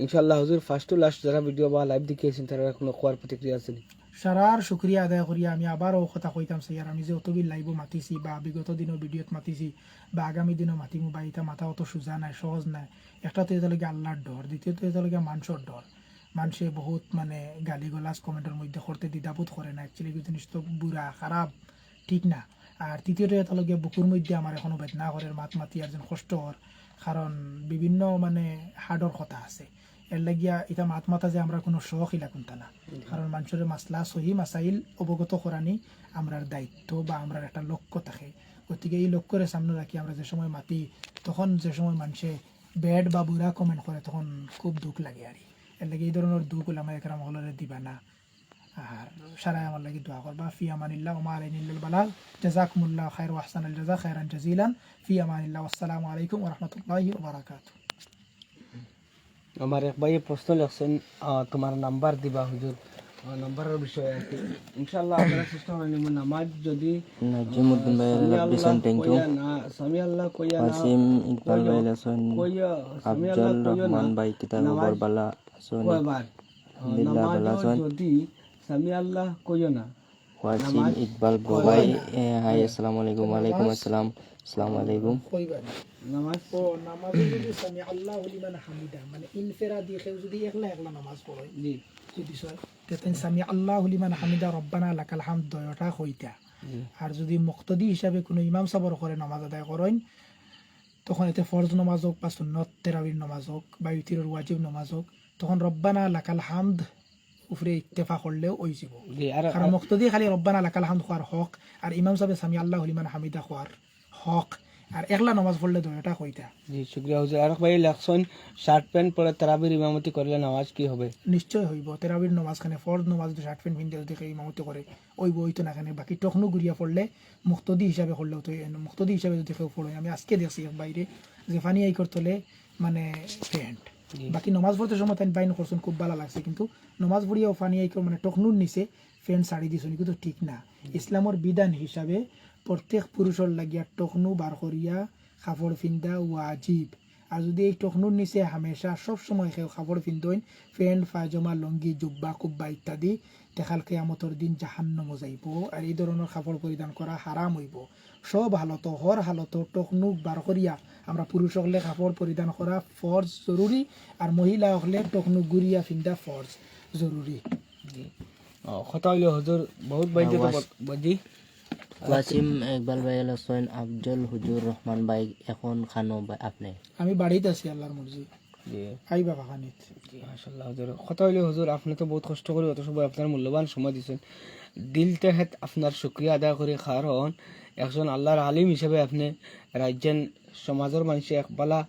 ইনশাল্লাহ হুজুর। ফার্স্ট টু লাস্ট যারা ভিডিও বা লাইভ দেখিয়েছেন তারা কোনো কোয়ার প্রতিক্রিয়া আছে নি? সারার শুক্রিয়া আদায় করিয়া আমি আবারও কথা কইতাম স্যার, আমি যে অতবিল লাইভ মাতিছি বা বিগত দিনও ভিডিওত মাতিছি বা আগামী দিনও মাতিমু, বা এটা মাথা অত সোজা নাই, সহজ নাই। একটা তো এটালৈকে আল্লাহর ডর, দ্বিতীয়ত এটালৈকে মানুষের ডর। মানুষে বহুত মানে গালি গলাজ কমেন্টের মধ্যে করতে দ্বিধাবোধ করে না, অ্যাকচুয়ালি জিনিস তো বুড়া খারাপ, ঠিক না। আর তৃতীয়ত এটালৈকে বুকুর মধ্যে আমার এখনো বেদনা করে মাত মাতি আর যেন কষ্ট হর, কারণ বিভিন্ন মানে হার্ডর কথা আছে। এর লাগিয়া এটা মাত মাতা যে আমরা কোনো শখ ইলা কোনটা না, কারণ মানুষের মাসলা সহি মাসাইল অবগত করানি আমরার দায়িত্ব বা আমরার একটা লক্ষ্য থাকে। গতিকে এই লক্ষ্যের সামনে রাখি আমরা যে সময় মাতি, তখন যে সময় মানুষে ব্যাড বা বুড়া কমেন্ট করে তখন খুব দুঃখ লাগে। আর এর লাগে এই ধরনের দুঃখ আমার একরাম হলরে দিবা না। আর সারাই আমার লাগি দোয়া করবা। ফি আমানিল্লাহ ওয়া মা আলাইনিল বালাগ, জাযাকুমুল্লাহু খাইর ওয়া আহসানাল জাযা খাইরান জাযিলান। ফি আমানিল্লাহ, আসসালামু আলাইকুম ওয়া রাহমাতুল্লাহি ওয়া বারাকাতুহু। আমার এক ভাই প্রশ্ন লিখছেন, তোমার নাম্বার দিবা হুজুর, নাম্বারের বিষয়ে আর কি। ইনশাআল্লাহ আপনারা চেষ্টা করেন নামাজ যদি নাজিমউদ্দিন ভাই রাব্বিসান থ্যাংক ইউ। সামি আল্লাহ কইয়া না ওয়াসিম ইকবাল ভাই লাসন, কইয়া সামি আফজল আল্লাহ কইয়া না রহমান ভাই কিতাব নামাজ বরবালা আসন, কয়বার আলহামদুলিল্লাহ ভালো নামাজ আছেন। যদি সামি আল্লাহ কইয়া না ওয়াসিম ইকবাল ব্রো ভাই, হাই আসসালামু আলাইকুম। ওয়ালাইকুম আসসালাম, আসসালামু আলাইকুম। কইবেন নামাজ ও নামাজে যদি সামি আল্লাহু লিমান হামিদা মানে ইনফিরাদি কেউ যদি একলা একলা নামাজ পড়ে, জি যদি স্যার তেতেন সামি আল্লাহু লিমান হামিদা রব্বানা লাকাল হামদ দয়টা হইতা। আর যদি মুক্তদি হিসাবে কোনো ইমাম সাবর করে নামাজ আদায় করেন, তখন এতে ফরজ নামাজ হোক বা সুন্নত তেরাবির নামাজ হোক বা ইউতিরের ওয়াজিব নামাজ হোক, তখন রব্বানা লাকাল হামদ উপরে ইত্তেফা করলেও ওই যাব। জি। আর কারণ মুক্তদি খালি রব্বানা লাকাল হামদ হওয়ার হক, আর ইমাম সাহেব সামি আল্লাহু লিমান হামিদা হওয়ার হক। আর একলা নামাজ পড়লে দয়টা হইতা। জি শুক্রিয়া হুজুর। আর ভাই লেখছেন শার্ট প্যান্ট পরে তারাবির ইমামতি করলে নামাজ কি হবে? নিশ্চয় হইব। তেরাবির নামাজ খানে ফরজ নামাজ যদি শার্ট প্যান্ট পিন্ধে যদি ইমামতি করে ওই বই তো না, খানে বাকি টখনু ঘুরিয়া পড়লে মুক্তদি হিসাবে করলেও তো মুক্তদি হিসাবে যদি কেউ পড়ে। আমি আজকে দেখছি বাইরে যে ফানি আই করতলে মানে প্যান্ট, বাকি নামাজ পড়তে সময় তাই বাইন করছেন, খুব ভালো লাগছে। কিন্তু নামাজ পড়িয়াও ফানি আই মানে টখনুর নিচে ফ্যান্ট শাড়ি দিছেন, কিন্তু ঠিক না। ইসলামর বিধান হিসাবে প্রত্যেক পুরুষের লাগিয়া টখনু বার করিয়া কাপড় পিন্ধা ওয়াজিব। আর যদি এই টখনুর নিচে হামেশা সব সময় কেউ কাপড় পিন্ধেন, প্যান্ট পায়জামা লঙ্গি জুব্বা কুব্বা ইত্যাদি, দেখাল কেয়ামতর দিন জাহান্নাম যাইব। আর এই ধরনের কাপড় পরিধান করা হারাম হইব। সব হালত হর হালত টখনু বার করিয়া আমরা পুরুষ হলে কাপড় পরিধান করা ফরজ জরুরি, আর মহিলা হলে টখনু গুড়িয়া পিন্ধা ফরজ জরুরি। কথা হইলে হুজুর বহুত বাইতে তো বুঝি। ওয়াসিম ইকবাল ভাই লাসন, আফজল হুজুর রহমান ভাই এখন খানো ভাই আপনি? আমি বাড়িতে আছি, আল্লাহর মর্জি। জি আইবা কাকানিত। মাশাআল্লাহ হুজুর কথা হইলে হুজুর আপনি তো বহুত কষ্ট করে অত সময় আপনার মূল্যবান সময় দিয়েছেন দিল থেকে আপনার শুকরিয়া আদায় করি কারণ একজন আল্লাহর আলিম হিসেবে আপনি রাজ্যের সমাজের মানুষে এক বালা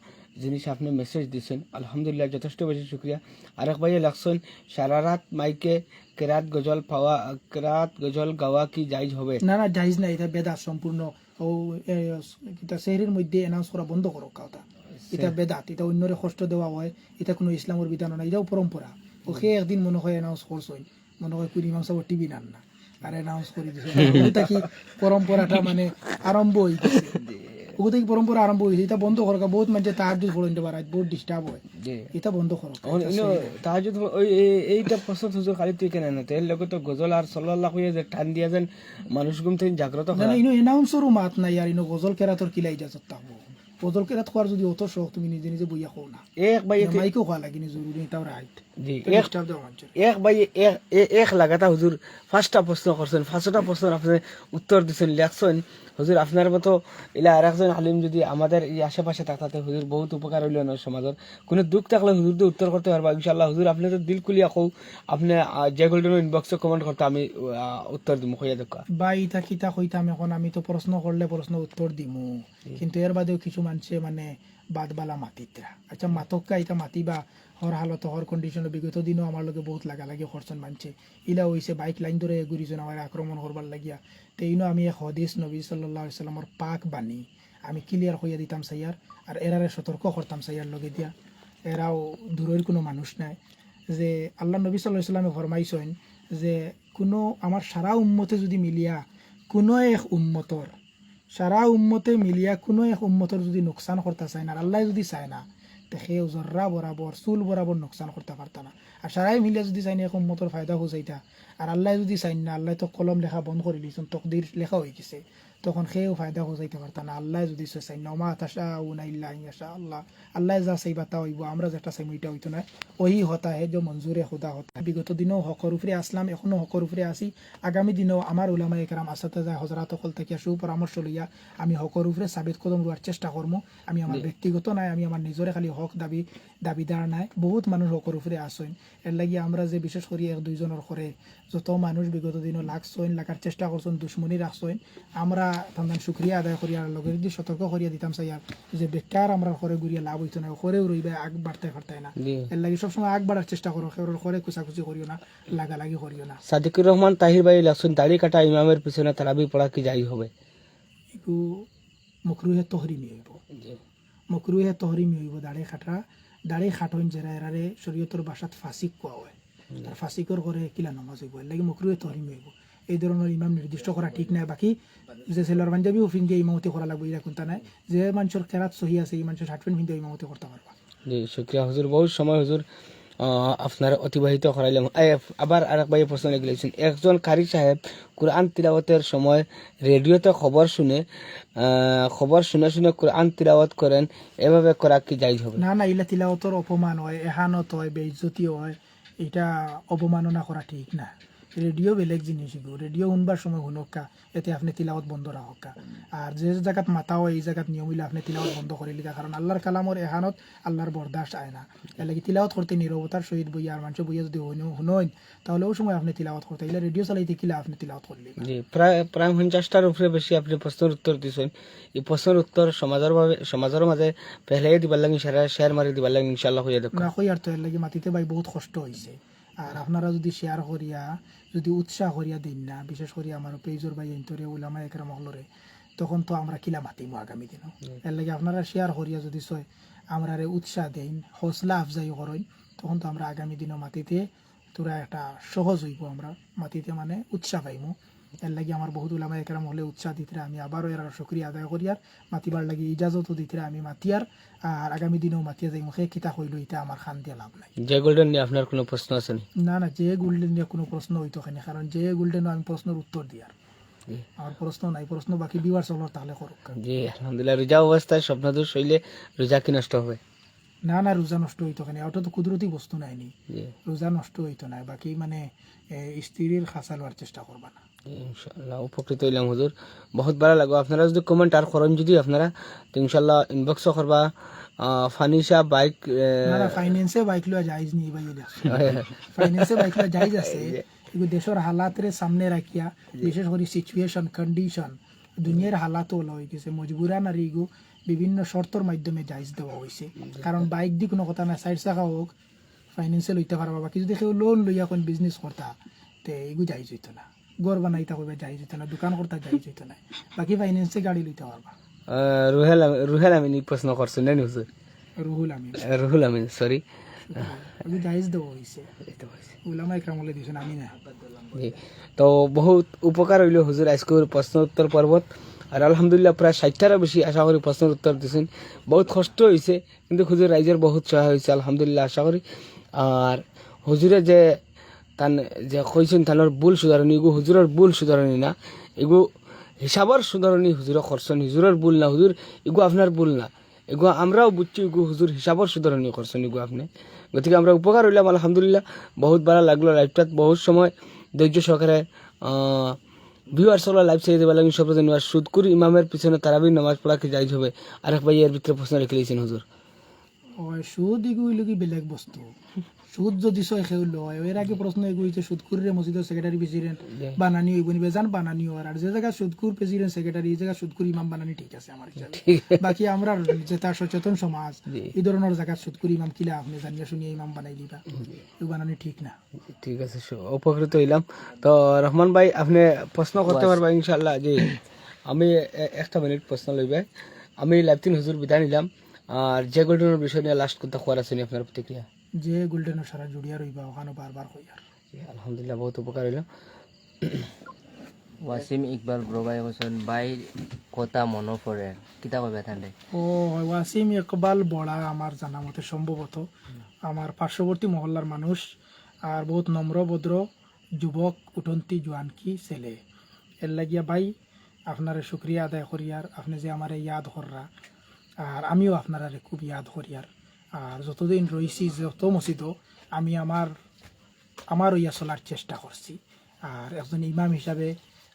জিনিস আপনি মেসেজ দিয়েছেন আলহামদুলিল্লাহ যথেষ্ট বেশি শুক্রিয়া আরেক ভাইয়ে লাগছেন সারা রাত মাইকে কেরাত গজল গাওয়া কি জায়জ হবে না না জাহিজ না, এটা বেদাত সম্পূর্ণ। ও এটা শহরের মধ্যে অ্যানাউন্স করা বন্ধ করো কথা, এটা বেদাত, এটা অন্যরে কষ্ট দেওয়া হয়, এটা কোনো ইসলামের বিধান না, এটাও পরম্পরা। ওকে একদিন মনে হয় অ্যানাউন্স করছই, মনে হয় কুড়ি মাস টিভি নান না আর অ্যানাউন্স করে দিছে, ওটা কি পরম্পরাটা মানে আরম্ভ হয়ে গেছে, ওগুলো থেকে পরম্পরা আরম্ভ হয়েছে, এটা বন্ধ করো। বহুত মানে তাহাজ্জুদ পড়তে পারে, বহুত ডিস্টার্ব হয়, এটা বন্ধ করো। তাহাজুদ এইটা প্রশ্ন হুজুর খালি তুই কেন না এর লগে তো গজল আর সাল্লাল্লাহ কইয়া যে টান দিয়া যেন মানুষ ঘুম থেকে জাগ্রত না না, ইনো এনাউন্সরও মাত নাই আর ইনো গজল কেরাতর কিলা ইজাজত থাকবো। গজল কেরাত খোয়ার যদি অত শখ, তুমি নিজে নিজে বইয়া খাও না, এক ভাই মাইকেও খাওয়া লাগে জরুরি, এটাও রাইট। জি ডিস্টার্ব দেওয়া মানুষের। এক ভাই এক লাগাতা হুজুর ফার্স্টটা প্রশ্ন করছেন, ফার্স্টটা প্রশ্ন আপনি উত্তর দিচ্ছেন লেখছেন হুজুর আপনার মতো এলা আর একজন আলিম যদি আমাদের এই আশেপাশে থাকতে হুজুর বহুত উপকার হইল না সমাজের কোনো দুঃখ থাকলে হুজুর দিয়ে উত্তর করতে পারবা ইনশাল্লাহ হুজুর আপনি তো দিল খুলিয়া কও আপনি যে গোল্ডেন ইনবক্সে কমেন্ট করতে আমি উত্তর দিব কইয়া দেখা বা ইটা কিতা কইতাম এখন, আমি তো প্রশ্ন করলে প্রশ্ন উত্তর দিমু, কিন্তু এর বাদেও কিছু মানুষে মানে বাদবালা মাতিতরা। আচ্ছা মাতক্কা এটা মাতিবা হর হালত হর কন্ডিশনে, বিগত দিনও আমার লগে বহুত লাগালাগি করছেন মানছে, ইলা হইছে বাইক লাইন ধরে ঘুরিছেন আমার আক্রমণ করবার লাগিয়া। তো ইনো আমি এক হদিস নবী সাল্লাল্লাহু আলাইহি সাল্লামর পাক বাণী আমি ক্লিয়ার হইয়া দিতাম সাইয়ার, আর এরারে সতর্ক করতাম সাইয়ার লগে দিয়া। এরাও দূরের কোনো মানুষ নাই, যে আল্লাহ নবী সাল্লাল্লাহু আলাইহি সাল্লামে ফরমাইছেন যে কোনো আমার সারা উম্মতে যদি মিলিয়া কোনো এক উম্মতর, সারা উম্মতে মিলিয়া কোনো এক উম্মতর যদি নোকসান করতে চায় না, আর আল্লাহ যদি চায় না, তো সেও জর্রা বরাবর চুল বরাবর নোকসান করতে পারত না। আর সারাই মিলিয়া যদি চাই না এক উম্মতর ফায়দা হুসাইতা, আর আল্লাহ যদি চাই না, আল্লাহ তো কলম লেখা বন্ধ করে দিয়েছেন, তকদির লেখা হয়ে গেছে, তখন সেও ফায়দা হুসাইতে পারত না। আল্লাহ যদি চাই না, মা তাশা উনা ইল্লা ইনশা আল্লাহ, আল্লাহ যা চাইবা তা হইব, আমরা যেটা চাইব এটা হইতো না। ওই হতা হে যে মঞ্জুরে খুদা হতা। বিগত দিনেও হকর উপরে আসলাম, এখনো হকর উপরে আসি, আগামী দিনেও আমার উলামা একরাম আসাতে যায় হজরত সকল থেকে সুপরামর্শ লইয়া আমি হকর উপরে সাবিত কদম রোয়ার চেষ্টা করবো। আমি আমার ব্যক্তিগত নাই, আমি আমার নিজরে খালি হক দাবিদার নাই, বহুত মানুষ হকর উপরে আসেন। এর লাগি আমরা যে বিশেষ করে এক দুইজনের করে যত মানুষ বিগত দিনও লাগছেন, লাগার চেষ্টা করছেন, দুশ্মনী রাখছেন, আমরা তাদের শুক্রিয়া আদায় করি আর লগে যদি সতর্ক করিয়া দিতাম চাই যে বেকার আমরা ঘরে ঘুরিয়া লাভ হইতো না, ঘরেও রইবে আগ বাড়তে পারতাই না। এর লাগে সবসময় আগ বাড়ার চেষ্টা করো, কেউর ঘরে কুচাকুচি করিও না, লাগালাগি করিও না। সাদিকুর রহমান তাহির ভাই লাগছেন দাড়ি কাটা ইমামের পিছনে তারাবি পড়া কি যাই হবে এগু মকরুহে তহরিমি হইব, মকরুহে তহরিমি হইব। দাড়ি খাটন যারা এরারে শরীয়তর বাসাত ফাসিক কোয়া হয়, তার ফাসিকর করে কিলা নামাজ হইব, এর লাগে মকরুহে তহরিমি হইব। এই ধরনের ইমাম নির্দিষ্ট করা ঠিক নাই। বাকি যে ছেলের পাঞ্জাবি ফিন দিয়ে ইমামতি করা লাগবে এটা কোনটা নাই, যে মানুষের কেরাত সহি আছে এই মানুষের শার্ট প্যান্ট ফিন দিয়ে ইমামতি করতে পারবা। জি শুক্রিয়া হুজুর বহুত সময় হুজুর আপনার অতিবাহিত করাইলাম। আবার আরেক ভাই প্রশ্ন লিখলেছেন একজন কারি সাহেব কোরআন তিলাওয়াতের সময় রেডিওতে খবর শুনে শুনে কোরআন তিলাওয়াত করেন, এভাবে করা কি জায়েজ হবে? না না, ইলা তিলাওয়াতর অপমান হয়, এহানত হয়, বেইজ্জতি হয়, এটা অবমাননা করা ঠিক না। রেডিও বেলেগ জিনিস, রেডিও শুনবার সময় শুনকা, এতে আপনি তিলাওয়াত বন্ধ রাখা। আর যে জায়গাত মাতা হয় এই জায়গাত নিয়ম হইলে আপনি তিলাওয়াত বন্ধ করে লিখা, কারণ আল্লাহর কালামর এহানত আল্লাহর বরদাস্ত আয় না। এর লাগে তিলাওয়াত করতে নীরবতার সহিত বইয়া, আর মানুষ বইয়া যদি শুনেন তাহলে ওই সময় আপনি তিলাওয়াত করতে, এলে রেডিও চালাইতে কিলা আপনি তিলাওয়াত করলে। জি প্রায় 50টার উপরে বেশি আপনি প্রশ্নের উত্তর দিচ্ছেন। এই প্রশ্নের উত্তর সমাজের মাঝে পেহলাই দিবার লাগে, শেয়ার মারি দিবার লাগে ইনশাআল্লাহ হইয়া দেখো না কই আর তো এর লাগে মাতিতে ভাই বহুত কষ্ট হয়েছে। আর আপনারা যদি শেয়ার করিয়া যদি উৎসাহ করিয়া দিন না, বিশেষ করে আমার পেজর ভাই এন্তরে উলামা একরাম হলরে, তখন তো আমরা কিলা মাতিমু আগামী দিনও। এর লাগে আপনারা শেয়ার করিয়া যদি সয় আমরা উৎসাহ দেন, হৌসলা আফজাই করেন, তখন তো আমরা আগামী দিনও মাতিতে তোরা একটা সহজ হইব, আমরা মাতিতে মানে উৎসাহ পাইমু। এর লাগে আমার বহুত উলামা একরাম হলে উৎসাহ দিতে আমি আবারও এর শুকরিয়া আদায় করিয়ার, মাতিবার লাগে ইজাজতও দিতে আমি মাতিয়ার, আর আগামী দিনেও মাতিয়া যাই মুখে কিতা হইল এটা আমার খান দিয়ে লাভ নাই। যে গোল্ডেন নিয়ে আপনার কোনো প্রশ্ন আছে নি? না না, যে গোল্ডেন নিয়ে কোনো প্রশ্ন হইতো এখানে, কারণ যে গোল্ডেন আমি প্রশ্নের উত্তর দিয়ার, আমার প্রশ্ন নাই, প্রশ্ন বাকি বিবার চলো তাহলে করুক। জি আলহামদুলিল্লাহ। রোজা অবস্থায় স্বপ্নদোষ হইলে রোজা কি নষ্ট হবে? না না, রোজা নষ্ট হইতো এখানে, ওটা তো কুদরতি বস্তু নাইনি, রোজা নষ্ট হইতো না। বাকি মানে স্ত্রীর খাসা লওয়ার চেষ্টা করবা না। ইনশাআল্লাহ উপকৃত হইলাম হুজুর, বহুত ভালো লাগলো। আপনারা যদি কমেন্ট আর করেন যদি আপনারা তো ইনশাআল্লাহ ইনবক্সও করবা, ফানিশা বাইক না না ফাইন্যান্সে বাইক লওয়া জায়েজ নেই ভাই ফাইন্যান্সে বাইক লওয়া জায়েজ আছে এগুলো দেশের হালাতের সামনে রাখিয়া বিশেষ করে সিচুয়েশন কন্ডিশন দুনিয়ার হালাত ওলা হয়ে গেছে মজবুরান আর এগু বিভিন্ন শর্তর মাধ্যমে জায়েজ দেওয়া হয়েছে কারণ বাইক দি কোনো কথা না সাইড চাকা হোক ফাইন্যান্সে লইতে পারবা বাকি যদি কেউ লোন লইয়া কোন বিজনেস করতা তে এগু জায়েজ হইতো না ঘর বানাইতা করবে জায়েজ হইতো না দোকান করতা জায়েজ হইতো না বাকি ফাইন্যান্সে গাড়ি লইতে পারবা রুহেল আমিন এই প্রশ্ন করছেন না হুজুর রুহুল আমিন সরি এগু জায়েজ দেওয়া হয়েছে উলামা ইকরামলে দিছেন আমি না জি তো বহুত উপকার হইল হুজুর আজকের প্রশ্ন উত্তর পর্বত আর আলহামদুলিল্লাহ প্রায় 60টারও বেশি আশা করি প্রশ্নের উত্তর দিয়েছেন বহুত কষ্ট হয়েছে কিন্তু হুজুর রাইজের বহুত সহায় হয়েছে আলহামদুলিল্লাহ আশা করি আর হুজুরে যে তান যে কইছেন তানোর ভুল সুধারণী এগু হুজুরের ভুল সুধারণী না এগু হিসাবর সুধারণী হুজুরে করছেন হুজুরের ভুল না হুজুর এগু আপনার ভুল না এগু আমরাও বুঝছি এগু হুজুর হিসাবর সুধারণী করছেন এগু আপনি গতিকে আমরা উপকার হইলাম আলহামদুলিল্লাহ বহুত ভালো লাগলো লাইভটাত বহুত সময় ধৈর্য সহকারে ভিউয়ার্স হলো লাইভ ছেড়ে দেবে লাগবে সবজন সুদকুর ইমামের পিছনে তারাবি নামাজ পড়া কি যাইজ হবে আরেক ভাই এর ভিতরে প্রশ্ন রেখে দিয়েছেন হুজুর সুদ এগুলো কি বেলেগ বস্তু সুদ যদি সয় খেউ লয় এর আগে প্রশ্ন এগুইছে সুদকুরের মসজিদের সেক্রেটারি প্রেসিডেন্ট বানানি হইব নিবে জান বানানি হওয়ার আর যে জায়গা সুদকুর প্রেসিডেন্ট সেক্রেটারি এই জায়গা সুদকুর ইমাম বানানি ঠিক আছে আমার হিসাবে বাকি আমরা যেটা সচেতন সমাজ এই ধরনের জায়গা সুদকুর ইমাম কিলা আপনি জানিয়ে শুনিয়ে ইমাম বানাই দিবা এই বানানি ঠিক না ঠিক আছে উপকৃত হইলাম তো রহমান ভাই আপনি প্রশ্ন করতে পারবা ইনশাআল্লাহ জি আমি একটা মিনিট প্রশ্ন লইবে আমি লাইভটিন হুজুর বিদায় নিলাম আর যে গোল্ডেনের বিষয় নিয়ে লাস্ট কথা কোয়ার আছে আপনার প্রতিক্রিয়া যে গোল্ডেনের সারা জুড়িয়া রইবা ওখানে বারবার কইয়ার আলহামদুলিল্লাহ বহুত উপকার হইল ওয়াসিম ইকবাল ব্রবাই হোসেন ভাই কথা মনে পড়ে কিতা কইবে তাহলে ও ওয়াসিম ইকবাল বড়া আমার জানা মতে সম্ভবত আমার পার্শ্ববর্তী মহল্লার মানুষ আর বহুত নম্র ভদ্র যুবক উঠন্তি জোয়ানকি ছেলে এর লাগিয়া ভাই আপনার শুক্রিয়া আদায় করিয়ার আপনি যে আমার ইয়াদ কররা আর আমিও আপনারা খুব ইয়াদ করিয়ার আর যতদিন রয়েছি যত মসজিদও আমি আমার ইয়া চলার চেষ্টা করছি আর একজন ইমাম হিসাবে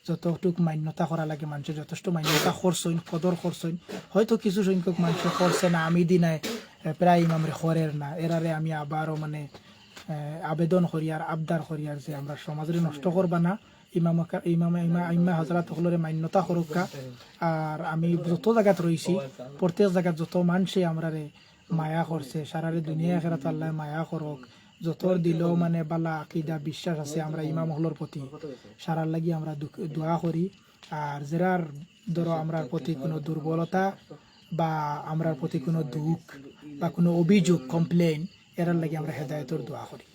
যতটুক মান্যতা করা লাগে মানুষের যথেষ্ট মান্যতা করছেন কদর করছেন হয়তো কিছু সংখ্যক মানুষ করছে না আমি দিনায় প্রায় ইমামরে খরের না এরারে আমি আবারও মানে আবেদন করিয়ার আবদার করিয়ার যে আমরা সমাজে নষ্ট করবা না ইমাম হজরত সকলের মান্যতা করুকা আর আমি যত জায়গাত রয়েছি প্রত্যেক জায়গাত যত মানুষে আমরারে মায়া করছে সারারে দুনিয়া খেরাত আল্লাহ মায়া করক যতর দিল মানে বালা আকিদা বিশ্বাস আছে আমরা ইমাম হলর প্রতি সারার লাগি আমরা দোয়া করি আর যারার ধরো আমরার প্রতি কোনো দুর্বলতা বা আমরার প্রতি কোনো দুঃখ বা কোনো অভিযোগ কমপ্লেন এরার লাগি আমরা হেদায়েতর দোয়া করি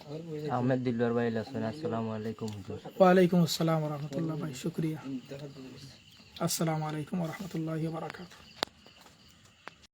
আহমেদ দিলওয়ার ভাই আসসালামু আলাইকুম হুজুর ওয়ালাইকুম আসসালাম ওয়া রাহমাতুল্লাহ ভাই শুকরিয়া আসসালামু আলাইকুম ওয়া রাহমাতুল্লাহি ওয়া বারাকাতুহু